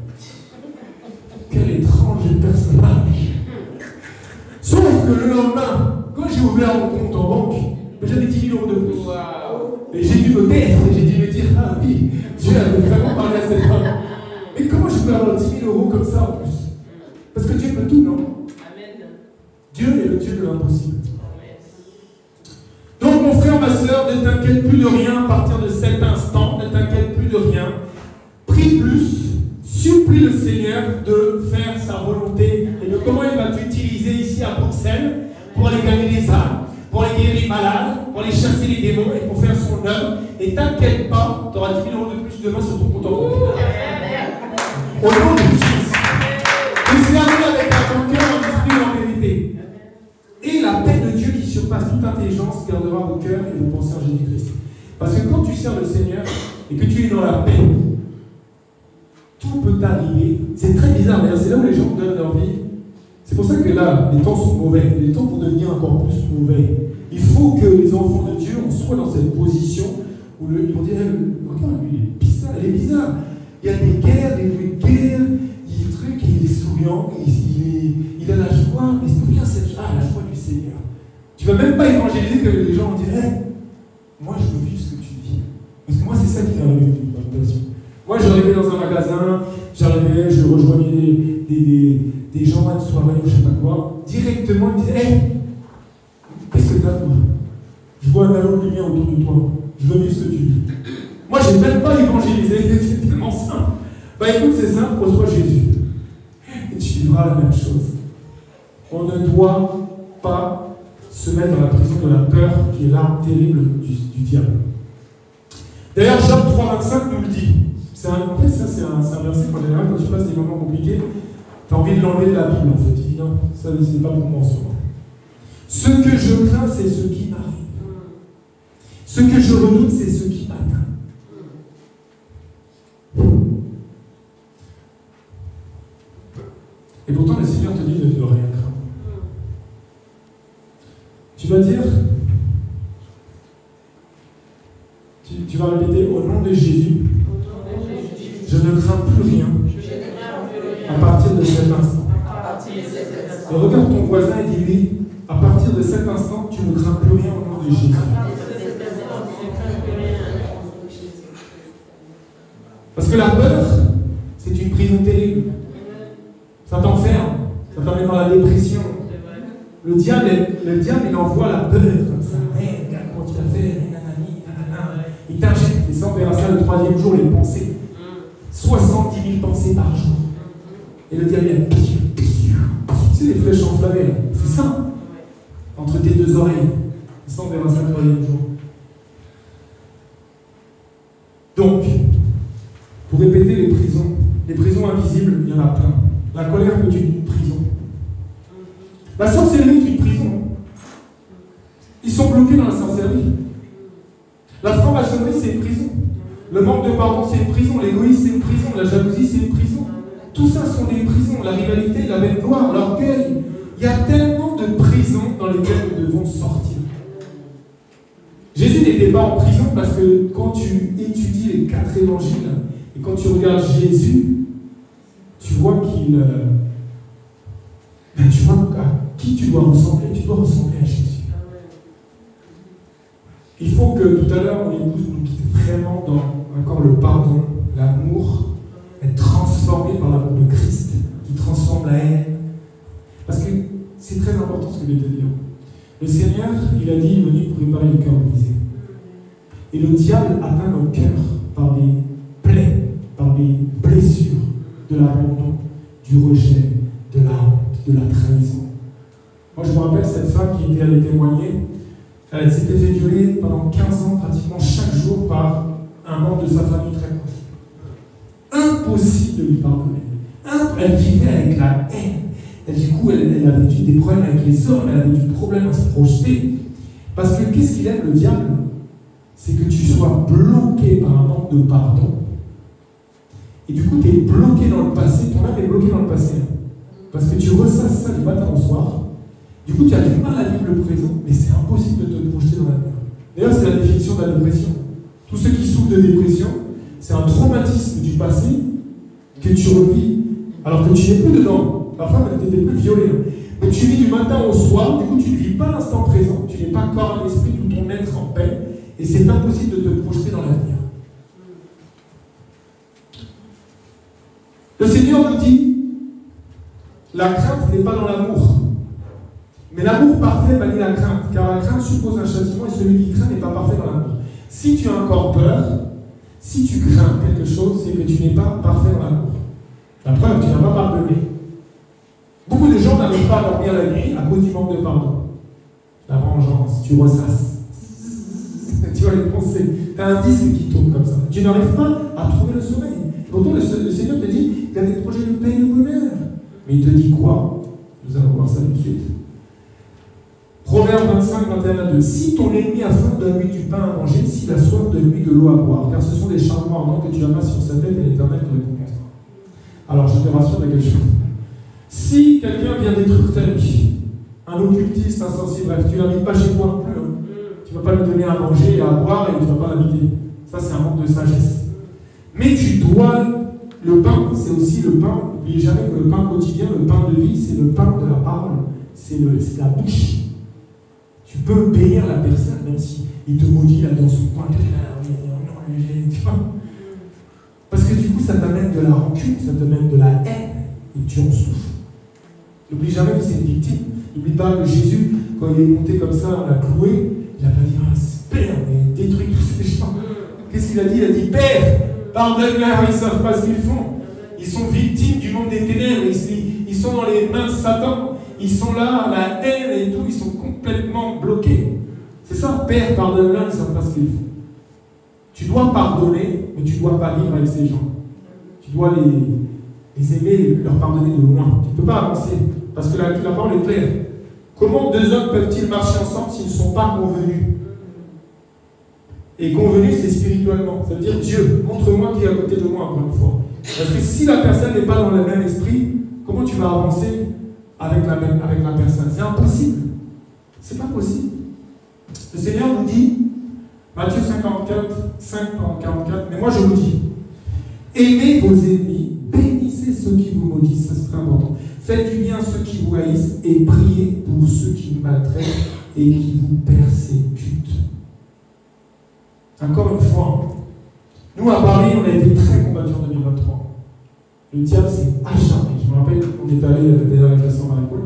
Quel étrange personnage. Sauf que le lendemain, quand j'ai ouvert mon compte en banque, j'avais 10 000 € de plus. Et j'ai dû me taire, et j'ai dû me dire, ah oui, Dieu avait vraiment parlé à cette femme. Mais comment je peux avoir 10 000 € comme ça en plus? Parce que Dieu peut tout, non? Amen. Dieu est le Dieu de l'impossible. Donc mon frère, ma soeur, ne t'inquiète plus de rien à partir de cet instant, ne t'inquiète plus de rien. le Seigneur de faire sa volonté et de comment il va t'utiliser ici à Bruxelles pour aller gagner les âmes, pour aller guérir les malades, pour aller chasser les démons et pour faire son œuvre. Et t'inquiète pas, tu auras 10 000 € de plus demain sur ton compte en banque. Au nom de Jésus. Et c'est avec un cœur, en esprit et en vérité. Et la paix de Dieu qui surpasse toute intelligence gardera vos cœurs et vos pensées en Jésus-Christ. Parce que quand tu sers le Seigneur et que tu es dans la paix, tout peut t'arriver. C'est très bizarre, d'ailleurs, c'est là où les gens donnent leur vie. C'est pour ça que là, les temps sont mauvais. Les temps vont devenir encore plus mauvais. Il faut que les enfants de Dieu, on soit dans cette position où ils vont dire, regarde, lui, il est bizarre, elle est bizarre. Il y a des guerres, des bruits de guerre, il y a des trucs, il est souriant, il a la joie, mais c'est bien cette joie, la joie du Seigneur. Tu ne vas même pas évangéliser que les gens vont dire, hey, moi je veux vivre ce que tu dis. Parce que moi, c'est ça qui m'est arrivé dans la passion. Moi, j'arrivais dans un magasin, je rejoignais des gens à une soirée ou je ne sais pas quoi. Directement, ils me disaient, hey, qu'est-ce que tu as, toi? Je vois un halo de lumière autour de toi. Je veux vivre ce que tu dis. Moi, je n'ai même pas évangélisé, c'est tellement simple. Bah écoute, c'est simple, reçois Jésus. Et tu vivras la même chose. On ne doit pas se mettre dans la prison de la peur, qui est l'arme terrible du diable. D'ailleurs, Job 3,25 nous le dit. En fait, ça, c'est un verset qu'en général, quand tu passes des moments compliqués, tu as envie de l'enlever de la Bible, en fait. Tu dis non, ça, c'est pas pour moi en ce moment. Ce que je crains, c'est ce qui m'arrive. Ce que je redoute, c'est ce qui m'atteint. Et pourtant, le Seigneur te dit de ne rien craindre. Tu vas dire, tu vas répéter, au nom de Jésus, je ne crains plus rien à partir de cet instant. Et regarde ton voisin et dis-lui, à partir de cet instant, tu ne crains plus rien au nom de Jésus. Parce que la peur, c'est une prison terrible. Ça t'enferme, ça t'emmène dans la dépression. Le diable, il envoie la peur comme ça. Hey, regarde comment tu l'as fait, nanani, nanana. Il t'injecte, et ça on verra ça le 3e jour, les pensées. 70 000 pensées par jour. Et le diable, il tu sais, les flèches enflammées, c'est ça. Entre tes deux oreilles. Et ça on verra ça le 3e jour. Donc, pour répéter les prisons invisibles, il y en a plein. La colère peut être une prison. La sorcellerie est une prison. Ils sont bloqués dans la sorcellerie. La franc-maçonnerie, c'est une prison. Le manque de pardon, c'est une prison. L'égoïsme, c'est une prison. La jalousie, c'est une prison. Tout ça sont des prisons. La rivalité, la bête noire, l'orgueil. Il y a tellement de prisons dans lesquelles nous devons sortir. Jésus n'était pas en prison parce que quand tu étudies les 4 évangiles et quand tu regardes Jésus, tu vois qu'il... tu vois à qui tu dois ressembler. Tu dois ressembler à Jésus. Il faut que tout à l'heure, mon épouse nous quitte vraiment dans encore le pardon, l'amour, être transformé par l'amour de Christ, qui transforme la haine. Parce que c'est très important ce que je vais te dire. Le Seigneur, il a dit, il est venu pour réparer le cœur brisé. Et le diable atteint nos cœurs par les plaies, par les blessures de l'abandon, du rejet, de la honte, de la trahison. Moi, je me rappelle cette femme qui était allée témoigner. Elle s'était fait violer pendant 15 ans, pratiquement chaque jour, par un membre de sa famille très proche. Impossible de lui pardonner. Elle vivait avec la haine. Et du coup, elle avait des problèmes avec les hommes, elle avait du problème à se projeter. Parce que qu'est-ce qu'il aime, le diable? C'est que tu sois bloqué par un manque de pardon. Et du coup, tu es bloqué dans le passé. Ton âme est bloquée dans le passé. Parce que tu ressasses ça du matin au soir. Du coup, tu as du mal à vivre le présent, mais c'est impossible de te projeter dans l'avenir. D'ailleurs, c'est la définition de la dépression. Tous ceux qui souffrent de dépression, c'est un traumatisme du passé que tu revis, alors que tu n'es plus dedans. Parfois, tu n'étais plus violé. Donc, tu vis du matin au soir, du coup, tu ne vis pas l'instant présent, tu n'es pas corps et esprit, tout ton être en paix, et c'est impossible de te projeter dans l'avenir. Le Seigneur nous dit, la crainte n'est pas dans l'amour. Mais l'amour parfait manie la crainte, car la crainte suppose un châtiment et celui qui craint n'est pas parfait dans l'amour. Si tu as encore peur, si tu crains quelque chose, c'est que tu n'es pas parfait dans l'amour. La preuve, tu n'as pas pardonné. Beaucoup de gens n'arrivent pas à dormir la nuit à cause du manque de pardon. La vengeance, tu ressasses. Tu vois les pensées. Tu as un disque qui tourne comme ça. Tu n'arrives pas à trouver le sommeil. Pourtant, le Seigneur te dit qu'il y a des projets de paix et de bonheur. Mais il te dit quoi? Nous allons voir ça tout de suite. Proverbe 25, 21 à 2. Si ton ennemi a faim, donne-lui du pain à manger. S'il a soif, donne-lui de l'eau à boire. Car ce sont des charbons ardents que tu amasses sur sa tête et l'Éternel te récompensera. Alors, je te rassure de quelque chose. Si quelqu'un vient détruire ta vie, un occultiste, un sorcier, bref, tu ne l'invites pas chez toi non plus. Hein. Tu ne vas pas lui donner à manger et à boire et tu ne vas pas l'inviter. Ça, c'est un manque de sagesse. Mais tu dois, le pain, c'est aussi le pain. N'oubliez jamais que le pain quotidien, le pain de vie, c'est le pain de la parole. C'est la bouche. Tu peux bénir la personne, même si il te maudit là dans son coin. Tu vois. Parce que du coup, ça t'amène de la rancune, ça t'amène de la haine, et tu en souffres. N'oublie jamais que c'est une victime. N'oublie pas que Jésus, quand il est monté comme ça, on l'a cloué, il n'a pas dit « Père, mais détruis tous ces gens ». Qu'est-ce qu'il a dit? Il a dit « Père, pardonne-leur, ils ne savent pas ce qu'ils font. Ils sont victimes du monde des ténèbres, ils sont dans les mains de Satan, ils sont là, la haine et tout, ils sont complètement bloqués. » C'est ça, Père, pardonne-leur, ils ne savent pas ce qu'ils font. Tu dois pardonner, mais tu ne dois pas vivre avec ces gens. Tu dois les aimer, leur pardonner de loin. Tu ne peux pas avancer, parce que la parole est claire. Comment deux hommes peuvent-ils marcher ensemble s'ils ne sont pas convenus? Et convenus, c'est spirituellement. Ça veut dire Dieu, montre-moi qui est à côté de moi, encore une fois. Parce que si la personne n'est pas dans le même esprit, comment tu vas avancer avec la personne? C'est impossible. C'est pas possible. Le Seigneur nous dit, Matthieu 54, 5, 44, mais moi je vous dis, aimez vos ennemis, bénissez ceux qui vous maudissent, ça c'est très important. Faites du bien à ceux qui vous haïssent et priez pour ceux qui vous maltraitent et qui vous persécutent. Encore une fois, nous à Paris, on a été très combattus en 2023. Le diable s'est acharné. Je me rappelle, on est allé d'ailleurs avec la sœur Marie-Paul,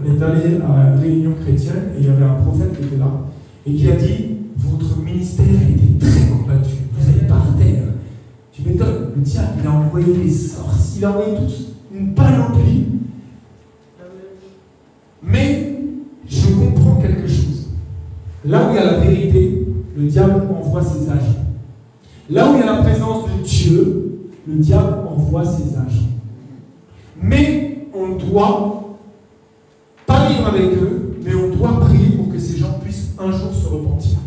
on est allé à une réunion chrétienne et il y avait un prophète qui était là et qui a dit, votre ministère a été très combattu, vous êtes par terre. Tu m'étonnes, le diable, il a envoyé des sorciers, il a envoyé toute une panoplie. Mais je comprends quelque chose. Là où il y a la vérité, le diable envoie ses agents. Là où il y a la présence de Dieu, le diable envoie ses agents. Mais on ne doit pas vivre avec eux, mais on doit prier pour que ces gens puissent un jour se repentir.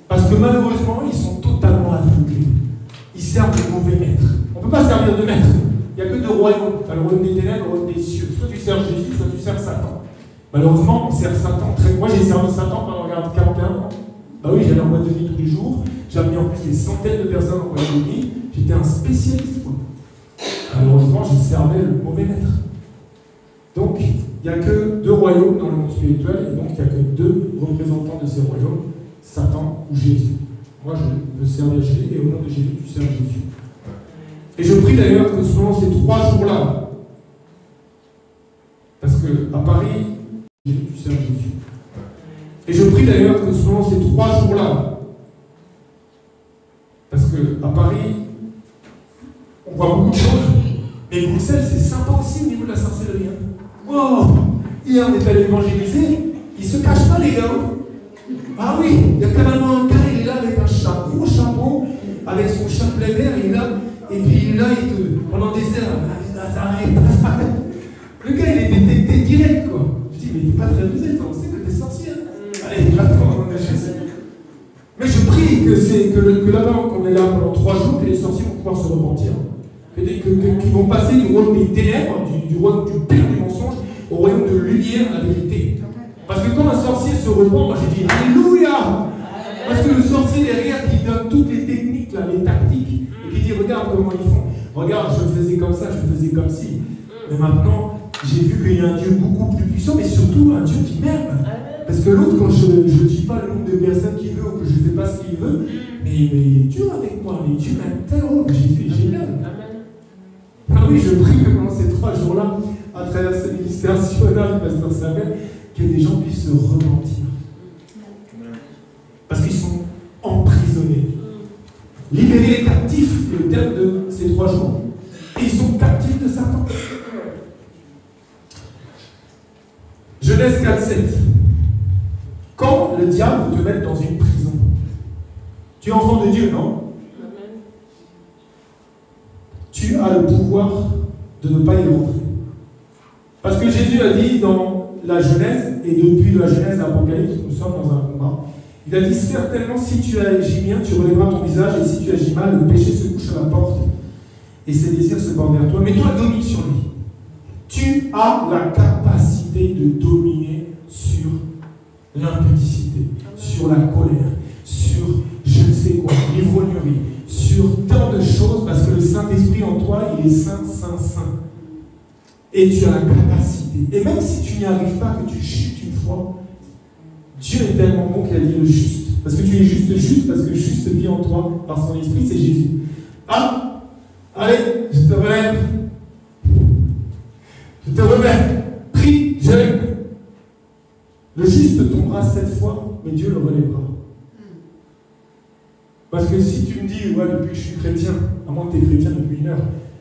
Parce que malheureusement, ils sont totalement aveuglés. Ils servent de mauvais maîtres. On ne peut pas servir de maître. Il n'y a que deux royaumes. Tu as le royaume des ténèbres, le royaume des cieux. Soit tu sers Jésus, soit tu sers Satan. Malheureusement, on sert Satan. Moi, j'ai servi Satan pendant 41 ans. Bah oui, j'allais en boîte de nuit tous les jours. J'ai amené en plus des centaines de personnes en boîte de nuit. J'étais un spécialiste. Malheureusement, je servais le mauvais maître. Donc, il n'y a que deux royaumes dans le monde spirituel, et donc il n'y a que deux représentants de ces royaumes, Satan ou Jésus. Moi, je sers Jésus, et au nom de Jésus, tu sers Jésus. Et je prie d'ailleurs que selon ces 3 jours-là, parce qu'à Paris, Jésus, tu sers Jésus. Et je prie d'ailleurs que selon ces 3 jours-là, parce qu'à Paris, on voit beaucoup de choses, mais Bruxelles, c'est sympa aussi au niveau de la sorcellerie. Oh, hier on est allé évangéliser, ils se cachent pas les gars. Ah oui, il y a carrément un gars, il est là avec un gros chapeau, avec son chapelet vert, il est là, et puis là, pendant des heures, le gars il est détecté direct quoi. Je dis, mais il n'est pas très rusé, on sait que t'es sorcier. Allez, j'attends, on est chez ça. Mais je prie que là-bas, qu'on est là pendant 3 jours, que les sorciers vont pouvoir se repentir. Qu'ils vont passer du royaume des ténèbres, du royaume du père du mensonge, au royaume de lumière, la vérité. Parce que quand un sorcier se repent, moi j'ai dit Alléluia. Parce que le sorcier derrière qui donne toutes les techniques, là, les tactiques, et qui dit regarde comment ils font. Regarde, je faisais comme ça, je faisais comme ci. Mais maintenant, j'ai vu qu'il y a un Dieu beaucoup plus puissant, mais surtout un Dieu qui m'aime. Parce que l'autre, quand je ne dis pas le nombre de personnes qu'il veut ou que je ne fais pas ce qu'il veut, mais il est dur avec moi, mais Dieu m'aime tellement que Jésus est génial. Ah oui, je prie que pendant ces 3 jours-là, à travers ce ministère national du pasteur Samuel, que des gens puissent se repentir. Parce qu'ils sont emprisonnés. Libérer les captifs, c'est le terme de ces 3 jours. Et ils sont captifs de 4,7. Quand le diable te met dans une prison, tu es enfant de Dieu, non? Tu as le pouvoir de ne pas y rentrer. Parce que Jésus a dit dans la Genèse, et depuis la Genèse à l'Apocalypse, nous sommes dans un combat. Il a dit certainement si tu agis bien, tu relèveras ton visage, et si tu agis mal, le péché se couche à la porte, et ses désirs se portent vers toi. Mais toi, domine sur lui. Tu as la capacité de dominer sur l'impudicité, sur la colère, sur je ne sais quoi, l'ivrognerie, sur tant de choses, parce que le Saint-Esprit en toi, il est saint, saint, saint. Et tu as la capacité. Et même si tu n'y arrives pas, que tu chutes une fois, Dieu est tellement bon qu'il a dit le juste. Parce que tu es juste, parce que juste vit en toi, par son esprit, c'est Jésus. Ah, allez, je te relève. Je te remets. Prie, jeûne. Le juste tombera 7 fois, mais Dieu le relèvera. Parce que si tu me dis, ouais, depuis que je suis chrétien, à moins que tu es chrétien depuis 1 heure,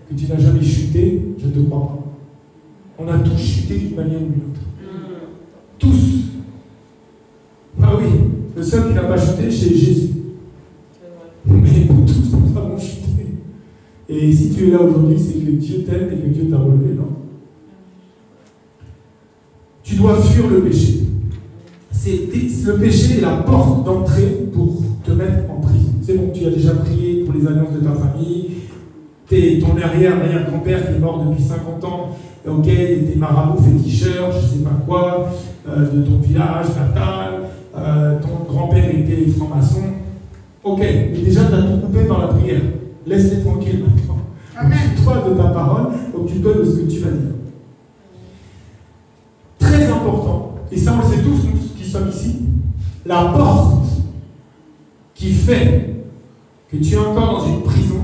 que tu n'as jamais chuté, je ne te crois pas. On a tous chuté d'une manière ou d'une autre. Tous. Ah oui, le seul qui n'a pas chuté, c'est Jésus. Mais tous, nous avons chuté. Et si tu es là aujourd'hui, c'est que Dieu t'aide et que Dieu t'a relevé, non? Tu dois fuir le péché. Le péché est la porte d'entrée pour te mettre en prison. C'est bon, tu as déjà prié pour les alliances de ta famille. Ton arrière-grand-père qui est mort depuis 50 ans, ok, des marabouts féticheurs, je ne sais pas quoi, de ton village natal, ton grand-père était franc-maçon. Ok, mais déjà tu as tout coupé par la prière. Laisse-les tranquilles maintenant. Occupe-toi de ta parole, occupe-toi de ce que tu vas dire. Très important, et ça on le sait tous, nous qui sommes ici, la porte qui fait que tu es encore dans une prison,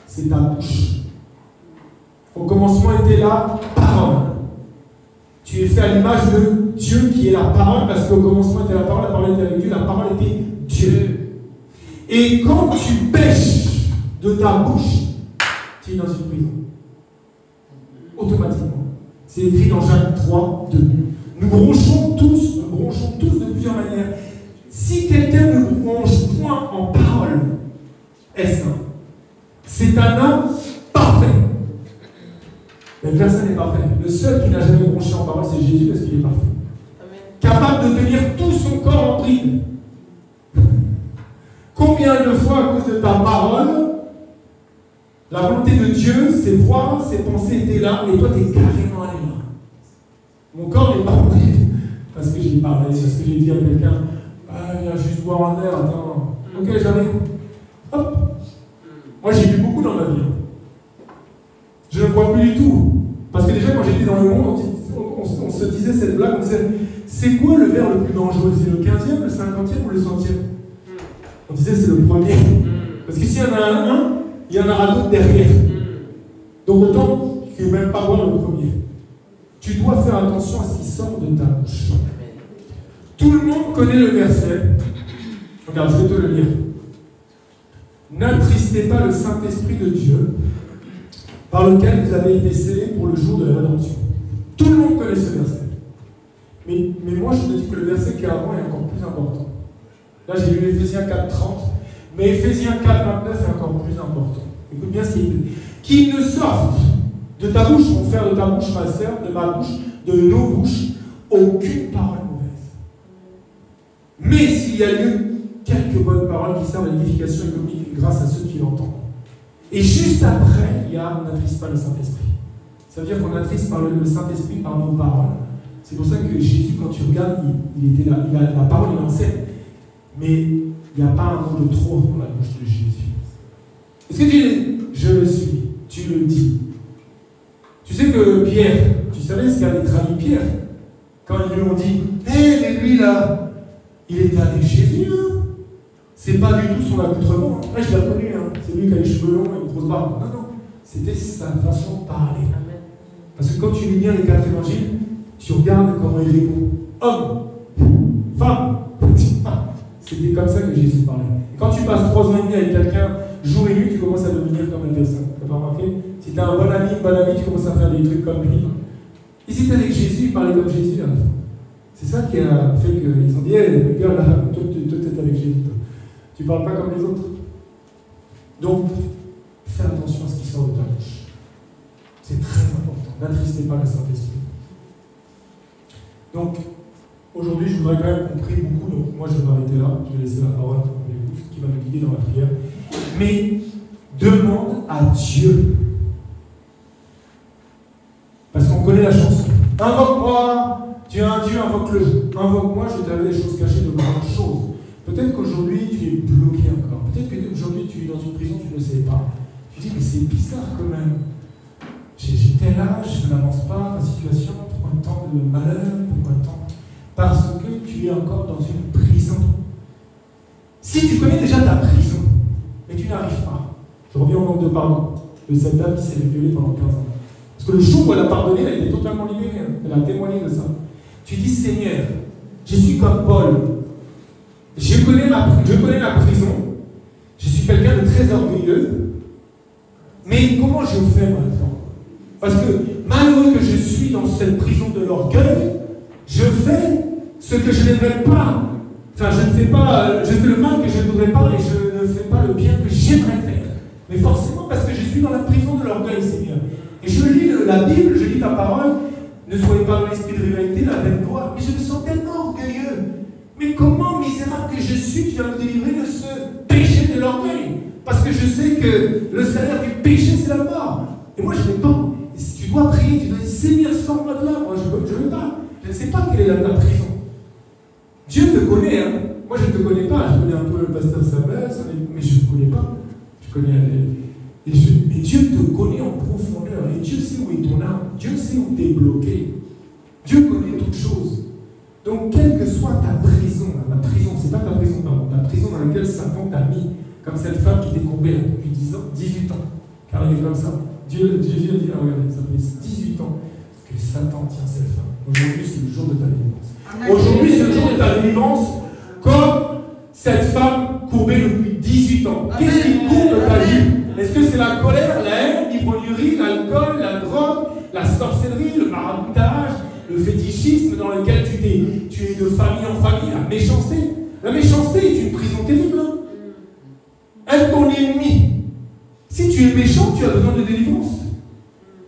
c'est ta bouche. Au commencement était la parole. Tu es fait à l'image de Dieu qui est la parole, parce qu'au commencement était la parole était avec Dieu, la parole était Dieu. Et quand tu pèches de ta bouche, tu es dans une prison. Automatiquement. C'est écrit dans Jacques 3, 2. Nous bronchons tous de plusieurs manières. Si quelqu'un ne bronche point en parole, est-ce un? C'est un homme parfait. Mais personne n'est parfait. Le seul qui n'a jamais bronché en parole, c'est Jésus, parce qu'il est parfait. Amen. Capable de tenir tout son corps en bride. Combien de fois, à cause de ta parole, la volonté de Dieu, ses voix, ses pensées étaient là, et toi, tu es carrément allé là. Mon corps n'est pas en bride, parce que j'ai parlé, parce que j'ai dit à quelqu'un, viens juste boire un air, attends. Ok, j'arrive. Hop. Moi, j'ai bu beaucoup dans ma vie. Je ne bois plus du tout. Parce que déjà, quand j'étais dans le monde, on se disait cette blague, on disait, c'est quoi le verre le plus dangereux? C'est le 15e, le 50e ou le 100e? On disait, c'est le premier. Parce que s'il y en a un, il y en aura d'autres derrière. Donc autant que même pas boire le premier. Tu dois faire attention à ce qui sort de ta bouche. Tout le monde connaît le verset. Regarde, je vais te le lire. N'attristez pas le Saint-Esprit de Dieu, par lequel vous avez été scellés pour le jour de la rédemption. Tout le monde connaît ce verset. Mais moi, je te dis que le verset qui est avant est encore plus important. Là, j'ai lu Éphésiens 4, 30. Mais Éphésiens 4, 29 est encore plus important. Écoute bien ce qu'il dit. Qu'il ne sorte de ta bouche, mon frère, de ta bouche, ma sœur, de ma bouche, de nos bouches, aucune parole mauvaise. Mais s'il y a lieu, quelques bonnes paroles qui servent à l'édification et communiquent grâce à ceux qui l'entendent. Et juste après, il y a on n'attriste pas le Saint-Esprit. Ça veut dire qu'on attriste par le Saint-Esprit par nos paroles. C'est pour ça que Jésus, quand tu regardes, il était là, la parole, il enseigne. Mais il n'y a pas un mot de trop dans la bouche de Jésus. Est-ce que tu dis, je le suis, tu le dis? Tu sais que Pierre, tu savais ce qu'avait trahi Pierre quand ils lui ont dit, hé, mais lui là, il était avec Jésus, hein? C'est pas du tout son accoutrement. Hein. Je l'ai reconnu, hein. C'est lui qui a les cheveux longs et une grosse barbe. Non, c'était sa façon de parler. Amen. Parce que quand tu lis bien les 4 évangiles, tu regardes comment il répond. Homme, femme. C'était comme ça que Jésus parlait. Et quand tu passes 3 ans et demi avec quelqu'un, jour et nuit, tu commences à devenir comme une personne. Tu n'as pas remarqué? Si tu as un bon ami, tu commences à faire des trucs comme lui. Et si tu es avec Jésus, il parlait comme Jésus à la fin. C'est ça qui a fait qu'ils ont dit, hey, gars, là, toi, t'es avec Jésus. Tu parles pas comme les autres. Donc, fais attention à ce qui sort de ta bouche. C'est très important. N'attristez pas le Saint-Esprit. Donc, aujourd'hui, je voudrais quand même qu'on prie beaucoup. Donc, moi, je vais m'arrêter là. Je vais laisser la parole à mon épouse qui va nous guider dans la prière. Mais, demande à Dieu. Parce qu'on connaît la chanson. Invoque-moi. Tu es un Dieu, invoque-le. Invoque-moi, je vais t'avais des choses cachées, de grandes choses. Peut-être qu'aujourd'hui, tu es bloqué encore. Peut-être qu'aujourd'hui, tu es dans une prison, tu ne le sais pas. Tu dis, mais c'est bizarre quand même. J'ai tel âge, je n'avance pas, ma situation, pourquoi tant de malheur, pourquoi tant? Parce que tu es encore dans une prison. Si tu connais déjà ta prison, mais tu n'arrives pas, je reviens au manque de pardon, de cette dame qui s'est violée pendant 15 ans. Parce que le jour où elle a pardonné, elle était totalement libérée, elle a témoigné de ça. Tu dis, Seigneur, je suis comme Paul. Je connais la prison. Je suis quelqu'un de très orgueilleux. Mais comment je fais maintenant? Parce que malgré que je suis dans cette prison de l'orgueil, je fais ce que je n'aimerais pas. Enfin, je fais le mal que je ne voudrais pas et je ne fais pas le bien que j'aimerais faire. Mais forcément parce que je suis dans la prison de l'orgueil, Seigneur. Et je lis la Bible, je lis ta parole. Ne soyez pas dans l'esprit de rivalité, la vaine gloire. Mais je me sens tellement orgueilleux. Mais comment, misérable que je suis, tu vas me délivrer de ce péché de l'orgueil? Parce que je sais que le salaire du péché, c'est la mort. Et moi, je n'ai pas. Si tu dois prier, tu dois dire, Seigneur, sors-moi de là. Moi, je ne veux pas. Je ne sais pas quelle est ta prison. Dieu te connaît. Hein. Moi, je ne te connais pas. Je connais un peu le pasteur Samuel, mais je ne te connais pas. Je connais... Et Dieu te connaît en profondeur. Et Dieu sait où est ton âme. Dieu sait où tu es bloqué. Dieu connaît toutes choses. Donc, quelle que soit ta prison, la prison, c'est pas ta prison, pardon, la prison dans laquelle Satan t'a mis, comme cette femme qui était courbée depuis 18 ans, car elle est comme ça. Jésus a dit, regardez, ça fait 18 ans que Satan tient cette femme. Aujourd'hui, c'est le jour de ta délivrance. Aujourd'hui, c'est le jour de ta délivrance, comme cette femme courbée depuis 18 ans. Qu'est-ce qui courbe ta vie? Est-ce que c'est la colère, la haine, l'ivrognerie, l'alcool, la drogue, la sorcellerie, le maraboutage, le fétichisme dans lequel tu es de famille en famille, la méchanceté? La méchanceté est une prison terrible. Aide ton ennemi. Si tu es méchant, tu as besoin de délivrance.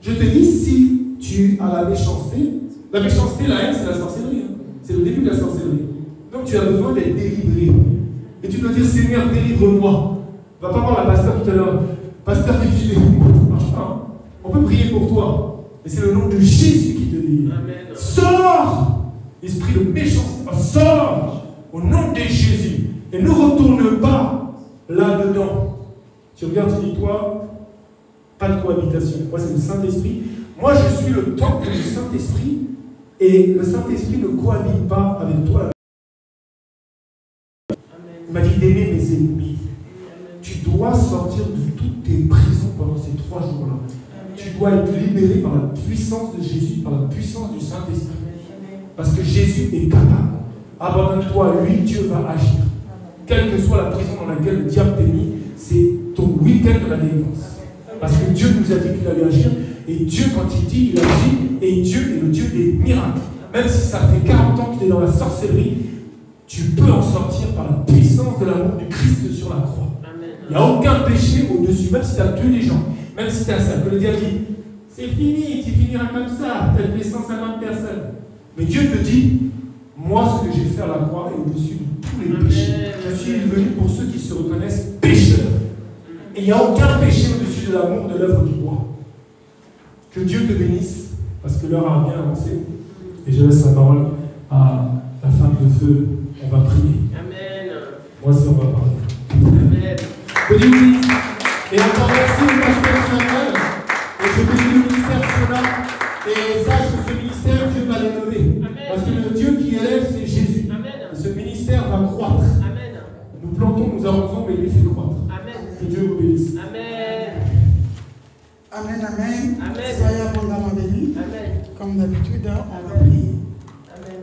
Je te dis, si tu as la méchanceté, la haine, c'est la sorcellerie. Hein. C'est le début de la sorcellerie. Donc tu as besoin d'être délivré. Et tu dois dire, Seigneur, délivre-moi. Va pas voir la pasteur tout à l'heure. Pasteur, ça ne marche pas. On peut prier pour toi. Et c'est le nom de Jésus qui te délivre. Sors, esprit de méchanceté. Sors au nom de Jésus. Et ne retourne pas là-dedans. Tu regardes, tu dis, toi, pas de cohabitation. Moi, c'est le Saint-Esprit. Moi, je suis le temple du Saint-Esprit. Et le Saint-Esprit ne cohabite pas avec toi. Il m'a dit d'aimer mes ennemis. Tu dois sortir de toutes tes prisons pendant ces 3 jours-là. Tu dois être libéré par la puissance de Jésus, par la puissance du Saint-Esprit. Parce que Jésus est capable. Abandonne-toi à lui, Dieu va agir. Quelle que soit la prison dans laquelle le diable t'a mis, c'est ton week-end de la délivrance. Parce que Dieu nous a dit qu'il allait agir. Et Dieu, quand il dit, il agit. Et Dieu est le Dieu des miracles. Même si ça fait 40 ans que tu es dans la sorcellerie, tu peux en sortir par la puissance de l'amour du Christ sur la croix. Il n'y a aucun péché au-dessus, même si tu as tué les gens, même si tu as ça. Que le diable dit, c'est fini, tu finiras comme ça, tu as tué 150 personnes. Mais Dieu te dit, moi, ce que j'ai fait à la croix est au-dessus de tous les péchés. Je suis venu pour ceux qui se reconnaissent pécheurs. Et il n'y a aucun péché au-dessus de l'amour de l'œuvre du roi. Que Dieu te bénisse, parce que l'heure a bien avancé. Et je laisse la parole à la femme de feu. On va prier. Amen. Moi aussi, on va parler. Amen. Oui. Et encore merci au pasteur Samuel. Et je bénis le ministère cela. Et sache que ce ministère, Dieu va l'élever. Parce que le Dieu qui élève, c'est Jésus. Amen. Et ce ministère va croître. Amen. Nous plantons, nous arrosons, mais lui fait croître. Amen. Que Dieu vous bénisse. Amen.
Amen, amen. Amen. Soyez abondamment bénis. Amen. Comme d'habitude, on va prier. Amen.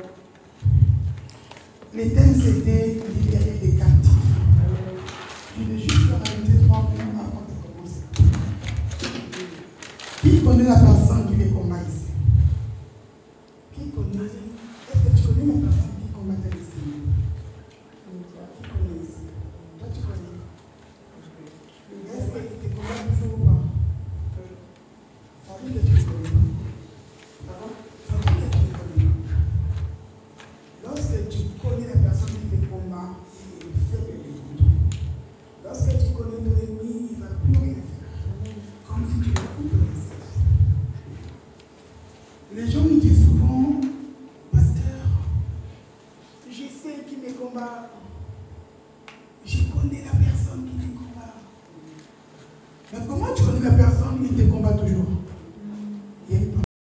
Les thèmes, c'était libérer les captifs. Je vais juste rajouter 3 points avant de commencer. Qui connaît la personne qui les combat ici? Qui connaît? Est-ce que tu connais mon Mais comment tu connais la personne qui te combat toujours?